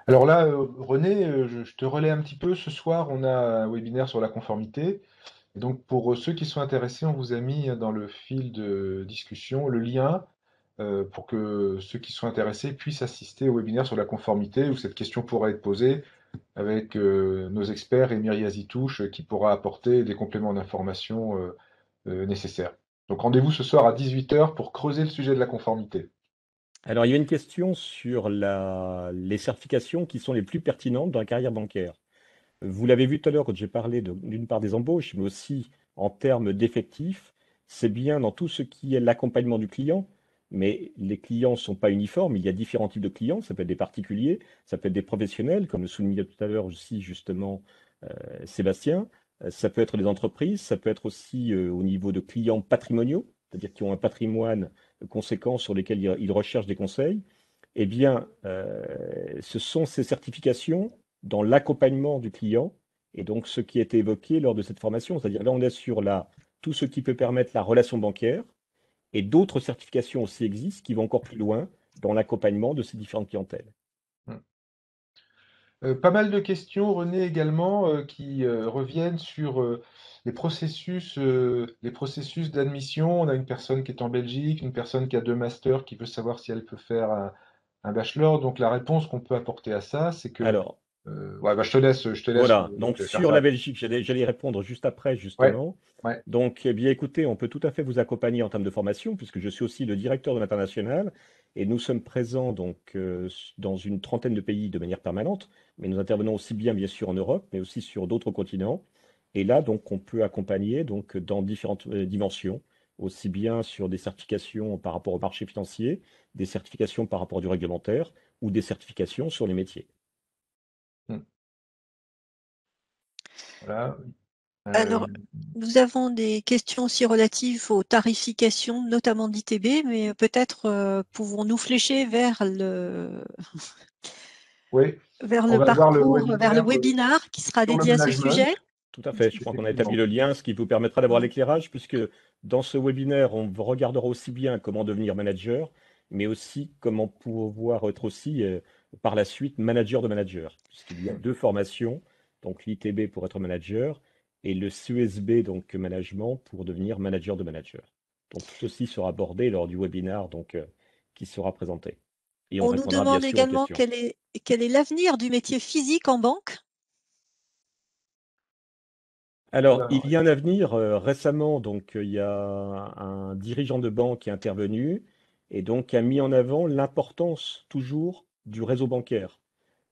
Alors là, René, je te relais un petit peu. Ce soir, on a un webinaire sur la conformité. Et donc, pour ceux qui sont intéressés, on vous a mis dans le fil de discussion le lien pour que ceux qui sont intéressés puissent assister au webinaire sur la conformité où cette question pourra être posée avec nos experts et Myriam Zitouche qui pourra apporter des compléments d'information nécessaires. Donc, rendez-vous ce soir à 18 h pour creuser le sujet de la conformité. Alors, il y a une question sur les certifications qui sont les plus pertinentes dans la carrière bancaire. Vous l'avez vu tout à l'heure quand j'ai parlé d'une part des embauches, mais aussi en termes d'effectifs, c'est bien dans tout ce qui est l'accompagnement du client, mais les clients ne sont pas uniformes, il y a différents types de clients, ça peut être des particuliers, ça peut être des professionnels, comme le soulignait tout à l'heure aussi justement Sébastien, ça peut être des entreprises, ça peut être aussi au niveau de clients patrimoniaux, c'est-à-dire qui ont un patrimoine conséquent sur lesquels ils recherchent des conseils. Eh bien, ce sont ces certifications dans l'accompagnement du client et donc ce qui a été évoqué lors de cette formation. C'est-à-dire là, on est sur tout ce qui peut permettre la relation bancaire et d'autres certifications aussi existent qui vont encore plus loin dans l'accompagnement de ces différentes clientèles. Pas mal de questions, René, également, qui reviennent sur les processus d'admission. On a une personne qui est en Belgique, une personne qui a 2 masters, qui veut savoir si elle peut faire un bachelor. Donc la réponse qu'on peut apporter à ça, c'est que Alors, ouais, bah, je te laisse voilà, donc faire sur ça. la Belgique, j'allais y répondre juste après, Ouais, justement. ouais. Donc, eh bien, écoutez, on peut tout à fait vous accompagner en termes de formation, puisque je suis aussi le directeur de l'international, et nous sommes présents donc dans une trentaine de pays de manière permanente, mais nous intervenons aussi bien sûr en Europe, mais aussi sur d'autres continents. Et là, donc, on peut accompagner donc dans différentes dimensions, aussi bien sur des certifications par rapport au marché financier, des certifications par rapport du réglementaire, ou des certifications sur les métiers. Hmm. Voilà. Alors, nous avons des questions aussi relatives aux tarifications, notamment d'ITB, mais peut-être pouvons-nous flécher vers Oui, vers on le va voir le parcours, vers le webinaire webinar qui sera sur le dédié à ce management. sujet. Tout à fait, je crois qu'on a établi Effectivement. le lien, ce qui vous permettra d'avoir Ouais. l'éclairage, puisque dans ce webinaire, on regardera aussi bien comment devenir manager, mais aussi comment pouvoir être aussi par la suite manager de manager, puisqu'il y a deux formations, donc l'ITB pour être manager et le CESB, donc management, pour devenir manager de manager. Donc tout ceci sera abordé lors du webinaire donc, qui sera présenté. Et on On nous répondra bien demande sûr aux également questions. quel est l'avenir du métier physique en banque. Alors, Alors, il y a un avenir. Récemment, donc, il y a un dirigeant de banque qui est intervenu et donc a mis en avant l'importance toujours du réseau bancaire.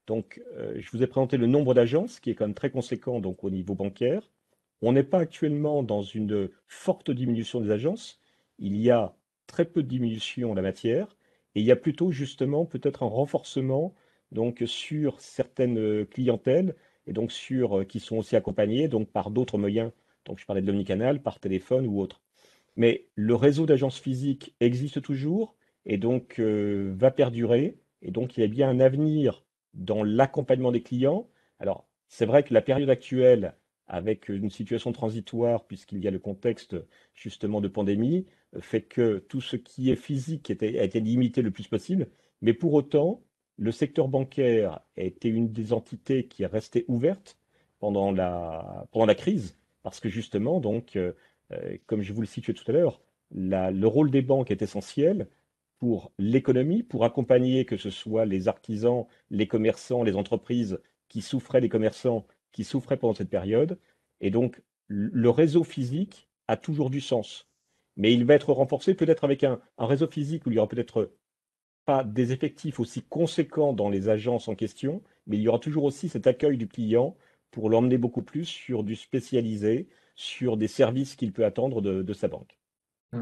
Donc, je vous ai présenté le nombre d'agences qui est quand même très conséquent donc, au niveau bancaire. On n'est pas actuellement dans une forte diminution des agences. Il y a très peu de diminution en la matière et il y a plutôt justement peut-être un renforcement donc sur certaines clientèles et donc sur qui sont aussi accompagnées donc par d'autres moyens. Donc, je parlais de l'omnicanal, par téléphone ou autre. Mais le réseau d'agences physiques existe toujours et donc va perdurer. Et donc, il y a bien un avenir dans l'accompagnement des clients. Alors, c'est vrai que la période actuelle, avec une situation transitoire, puisqu'il y a le contexte justement de pandémie, fait que tout ce qui est physique a été limité le plus possible. Mais pour autant, le secteur bancaire a été une des entités qui est restée ouverte pendant la crise, parce que justement, donc, comme je vous le situais tout à l'heure, le rôle des banques est essentiel pour l'économie, pour accompagner que ce soit les artisans, les commerçants, les entreprises qui souffraient, les commerçants qui souffraient pendant cette période. Et donc, le réseau physique a toujours du sens. Mais il va être renforcé peut-être avec un réseau physique où il y aura peut-être pas des effectifs aussi conséquents dans les agences en question, mais il y aura toujours aussi cet accueil du client pour l'emmener beaucoup plus sur du spécialisé, sur des services qu'il peut attendre de sa banque. ouais,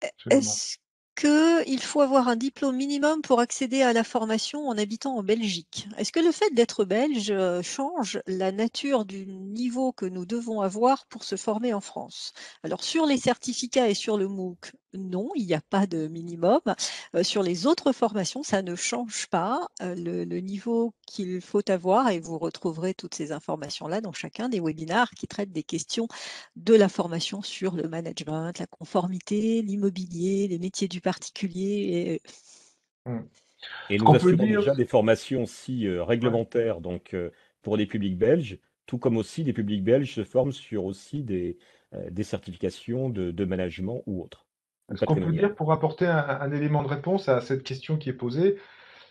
absolument. Est-ce qu'il faut avoir un diplôme minimum pour accéder à la formation en habitant en Belgique? Est-ce que le fait d'être belge change la nature du niveau que nous devons avoir pour se former en France? Alors sur les certificats et sur le MOOC, non, il n'y a pas de minimum. Sur les autres formations, ça ne change pas le niveau qu'il faut avoir et vous retrouverez toutes ces informations-là dans chacun des webinaires qui traitent des questions de la formation sur le management, la conformité, l'immobilier, les métiers du particulier. Hmm. Et Ce nous qu'on peut assurons dire, déjà des formations aussi ouais. réglementaires donc, pour les publics belges, tout comme aussi les publics belges se forment sur aussi des certifications de management ou autres, ou Ce qu'on peut dire patrimoniales. pour apporter un élément de réponse à cette question qui est posée,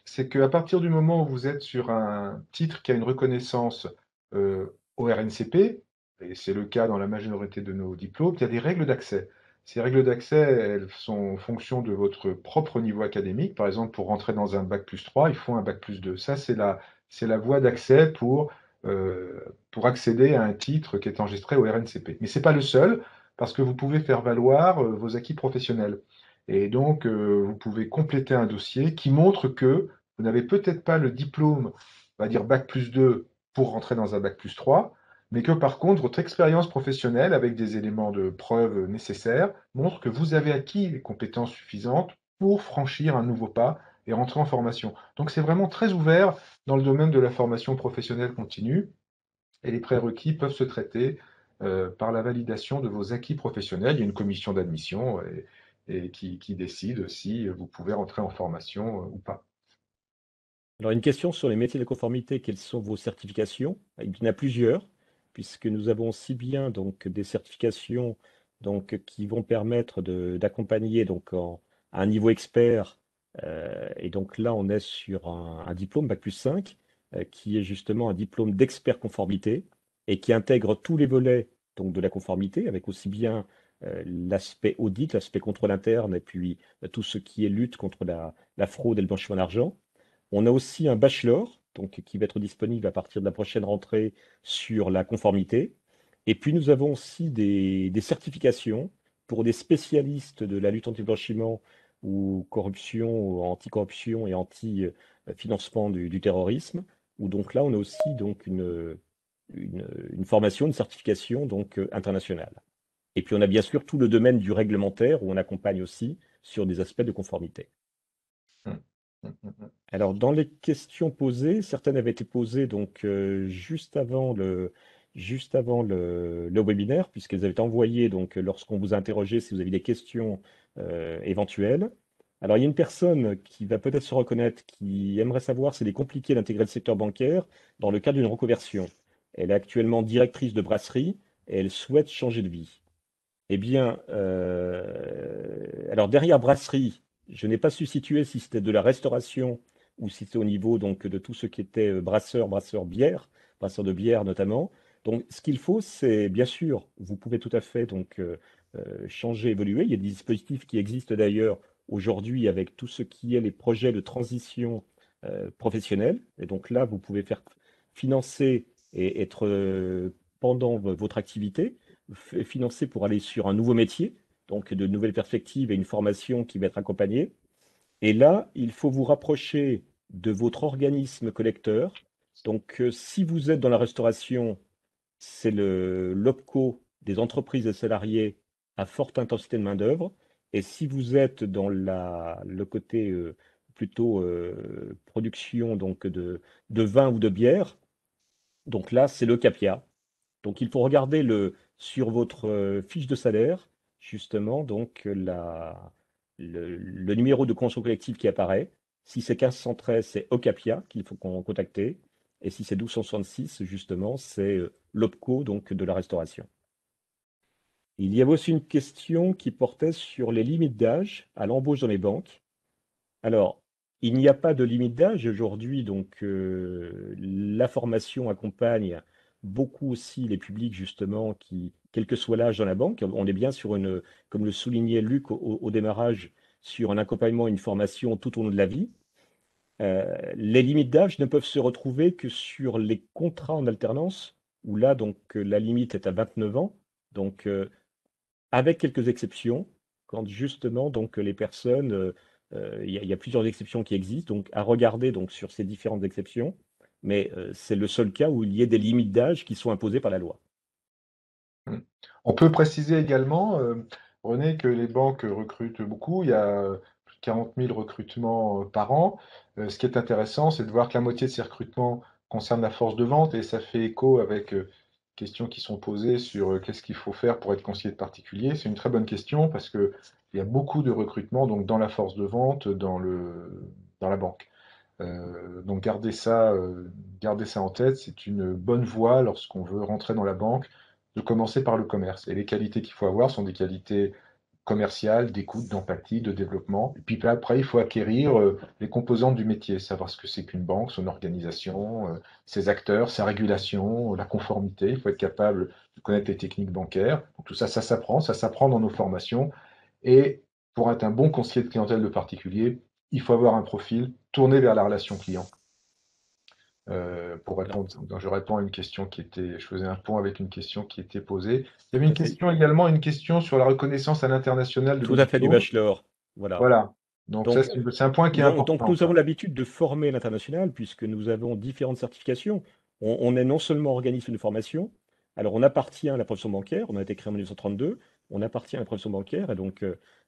c'est qu'à partir du moment où vous êtes sur un titre qui a une reconnaissance au RNCP, et c'est le cas dans la majorité de nos diplômes, il y a des règles d'accès. Ces règles d'accès, elles sont en fonction de votre propre niveau académique. Par exemple, pour rentrer dans un bac+3, il faut un bac+2. Ça, c'est la voie d'accès pour accéder à un titre qui est enregistré au RNCP. Mais ce n'est pas le seul, parce que vous pouvez faire valoir vos acquis professionnels. Et donc, vous pouvez compléter un dossier qui montre que vous n'avez peut-être pas le diplôme, on va dire bac+2 pour rentrer dans un bac+3, mais que par contre, votre expérience professionnelle, avec des éléments de preuve nécessaires, montre que vous avez acquis les compétences suffisantes pour franchir un nouveau pas et rentrer en formation. Donc c'est vraiment très ouvert dans le domaine de la formation professionnelle continue, et les prérequis peuvent se traiter par la validation de vos acquis professionnels. Il y a une commission d'admission et qui décide si vous pouvez rentrer en formation ou pas. Alors, une question sur les métiers de la conformité, quelles sont vos certifications? Il y en a plusieurs, puisque nous avons aussi bien donc, des certifications donc, qui vont permettre d'accompagner donc, à un niveau expert. Et donc là, on est sur un diplôme Bac+5, qui est justement un diplôme d'expert conformité et qui intègre tous les volets donc, de la conformité, avec aussi bien l'aspect audit, l'aspect contrôle interne, et puis tout ce qui est lutte contre la fraude et le blanchiment d'argent. On a aussi un bachelor, donc, qui va être disponible à partir de la prochaine rentrée sur la conformité. Et puis nous avons aussi des certifications pour des spécialistes de la lutte anti-blanchiment ou corruption, ou anti-corruption et anti-financement du terrorisme, où donc là on a aussi donc une formation, une certification donc internationale. Et puis on a bien sûr tout le domaine du réglementaire où on accompagne aussi sur des aspects de conformité. Hum, hum. Alors, dans les questions posées, certaines avaient été posées donc juste avant le webinaire, puisqu'elles avaient été envoyées donc lorsqu'on vous a interrogé si vous aviez des questions éventuelles. Alors, il y a une personne qui va peut-être se reconnaître, qui aimerait savoir s'il est compliqué d'intégrer le secteur bancaire dans le cadre d'une reconversion. Elle est actuellement directrice de brasserie et elle souhaite changer de vie. Eh bien, alors derrière brasserie, je n'ai pas su situer si c'était de la restauration ou si c'était au niveau donc de tout ce qui était brasseur bière, brasseur de bière notamment. Donc, ce qu'il faut, c'est bien sûr, vous pouvez tout à fait donc changer, évoluer. Il y a des dispositifs qui existent d'ailleurs aujourd'hui avec tout ce qui est les projets de transition professionnelle. Et donc là, vous pouvez faire financer et être pendant votre activité financé pour aller sur un nouveau métier, donc de nouvelles perspectives et une formation qui va être accompagnée. Et là, il faut vous rapprocher de votre organisme collecteur. Donc, si vous êtes dans la restauration, c'est le l'OPCO des entreprises et salariés à forte intensité de main-d'œuvre. Et si vous êtes dans le côté plutôt production donc de vin ou de bière, donc là, c'est le CAPIA. Donc, il faut regarder sur votre fiche de salaire, justement, donc le numéro de convention collective qui apparaît. Si c'est 1513, c'est Ocapia qu'il faut contacter. Et si c'est 1266, justement, c'est l'OPCO, donc de la restauration. Il y avait aussi une question qui portait sur les limites d'âge à l'embauche dans les banques. Alors, il n'y a pas de limite d'âge aujourd'hui, donc la formation accompagne beaucoup aussi les publics justement qui, quel que soit l'âge dans la banque, on est bien sur comme le soulignait Luc au démarrage, sur un accompagnement et une formation tout au long de la vie. Les limites d'âge ne peuvent se retrouver que sur les contrats en alternance, où là donc la limite est à 29 ans, donc avec quelques exceptions, quand justement donc les personnes, il y a plusieurs exceptions qui existent, donc à regarder donc sur ces différentes exceptions, mais c'est le seul cas où il y ait des limites d'âge qui sont imposées par la loi. On peut préciser également, René, que les banques recrutent beaucoup. Il y a plus de 40 000 recrutements par an. Ce qui est intéressant, c'est de voir que la moitié de ces recrutements concernent la force de vente et ça fait écho avec questions qui sont posées sur qu'est-ce qu'il faut faire pour être conseiller de particulier. C'est une très bonne question parce qu'il y a beaucoup de recrutements donc, dans la force de vente, dans la banque. Donc gardez ça en tête, c'est une bonne voie lorsqu'on veut rentrer dans la banque, de commencer par le commerce. Et les qualités qu'il faut avoir sont des qualités commerciales, d'écoute, d'empathie, de développement. Et puis après, il faut acquérir les composantes du métier, savoir ce que c'est qu'une banque, son organisation, ses acteurs, sa régulation, la conformité. Il faut être capable de connaître les techniques bancaires. Donc, tout ça, ça s'apprend dans nos formations. Et pour être un bon conseiller de clientèle de particulier, il faut avoir un profil tourné vers la relation client. Pour répondre, je réponds à une question je faisais un pont avec une question qui était posée. Il y avait une question également, une question sur la reconnaissance à l'international de Tout à fait, du diplôme. bachelor. Voilà. Voilà. Donc ça, c'est un point qui est important. Donc nous avons l'habitude de former à l'international puisque nous avons différentes certifications. On est non seulement organisme de formation, alors on appartient à la profession bancaire, on a été créé en 1932, on appartient à la profession bancaire et donc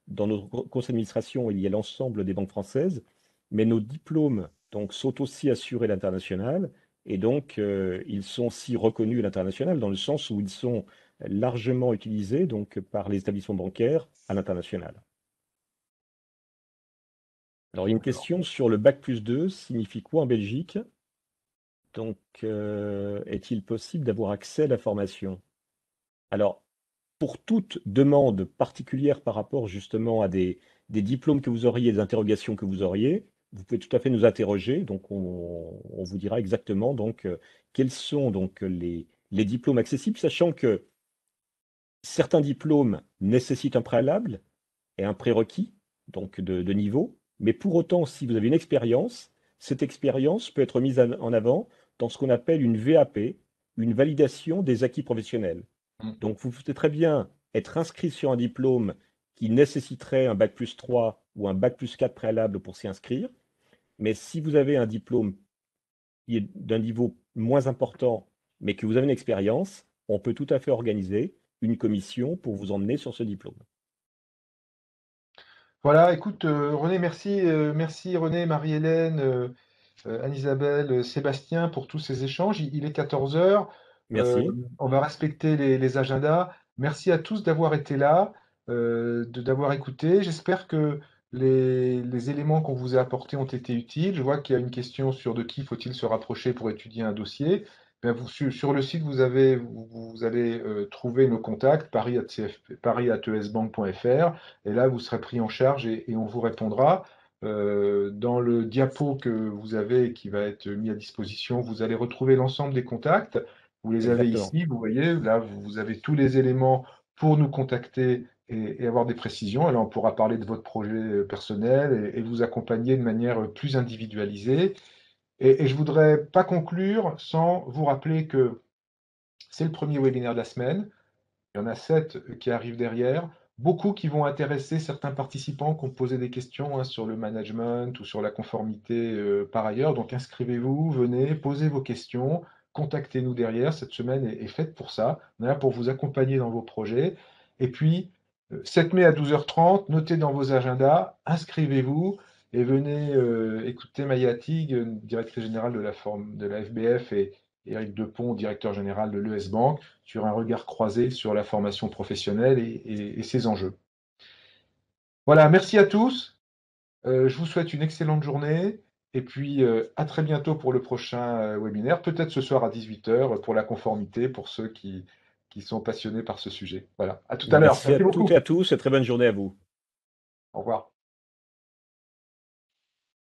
dans notre conseil d'administration, il y a l'ensemble des banques françaises, mais nos diplômes donc, sont aussi assurés à l'international et donc ils sont aussi reconnus à l'international dans le sens où ils sont largement utilisés donc, par les établissements bancaires à l'international. Alors, il y a une question sur le bac+2, signifie quoi en Belgique? Donc, est-il possible d'avoir accès à la formation? Alors, pour toute demande particulière par rapport justement à des diplômes que vous auriez, des interrogations que vous auriez, vous pouvez tout à fait nous interroger. Donc, on vous dira exactement donc, quels sont donc les diplômes accessibles, sachant que certains diplômes nécessitent un préalable et un prérequis, donc de niveau. Mais pour autant, si vous avez une expérience, cette expérience peut être mise en avant dans ce qu'on appelle une VAP, une validation des acquis professionnels. Donc, vous pouvez très bien être inscrit sur un diplôme qui nécessiterait un bac+3 ou un bac+4 préalable pour s'y inscrire. Mais si vous avez un diplôme qui est d'un niveau moins important, mais que vous avez une expérience, on peut tout à fait organiser une commission pour vous emmener sur ce diplôme. Voilà, écoute, René, merci René, Marie-Hélène, Anne-Isabelle, Sébastien pour tous ces échanges. Il est 14 heures. Merci. On va respecter les agendas. Merci à tous d'avoir été là, d'avoir écouté. J'espère que les éléments qu'on vous a apportés ont été utiles. Je vois qu'il y a une question sur de qui faut-il se rapprocher pour étudier un dossier. Ben, sur le site, vous allez trouver nos contacts, paris@esbank.fr, et là, vous serez pris en charge et on vous répondra. Dans le diapo que vous avez et qui va être mis à disposition, vous allez retrouver l'ensemble des contacts. Vous les avez Exactement. ici, vous voyez, là, vous avez tous les éléments pour nous contacter et avoir des précisions. Et là, on pourra parler de votre projet personnel et vous accompagner de manière plus individualisée. Et je ne voudrais pas conclure sans vous rappeler que c'est le premier webinaire de la semaine. Il y en a 7 qui arrivent derrière. Beaucoup qui vont intéresser certains participants qui ont posé des questions sur le management ou sur la conformité par ailleurs. Donc inscrivez-vous, venez, posez vos questions, contactez-nous derrière. Cette semaine est faite pour ça. On est là pour vous accompagner dans vos projets. Et puis, 7 mai à 12h30, notez dans vos agendas, inscrivez-vous et venez écouter Maya Tig, directrice générale de la FBF, et Éric Depont, directeur général de l'ES Bank, sur un regard croisé sur la formation professionnelle et ses enjeux. Voilà, merci à tous. Je vous souhaite une excellente journée et puis à très bientôt pour le prochain webinaire, peut-être ce soir à 18h pour la conformité, pour ceux qui sont passionnés par ce sujet. Voilà, à tout à l'heure. Merci à Merci toutes beaucoup. et à tous et très bonne journée à vous. Au revoir.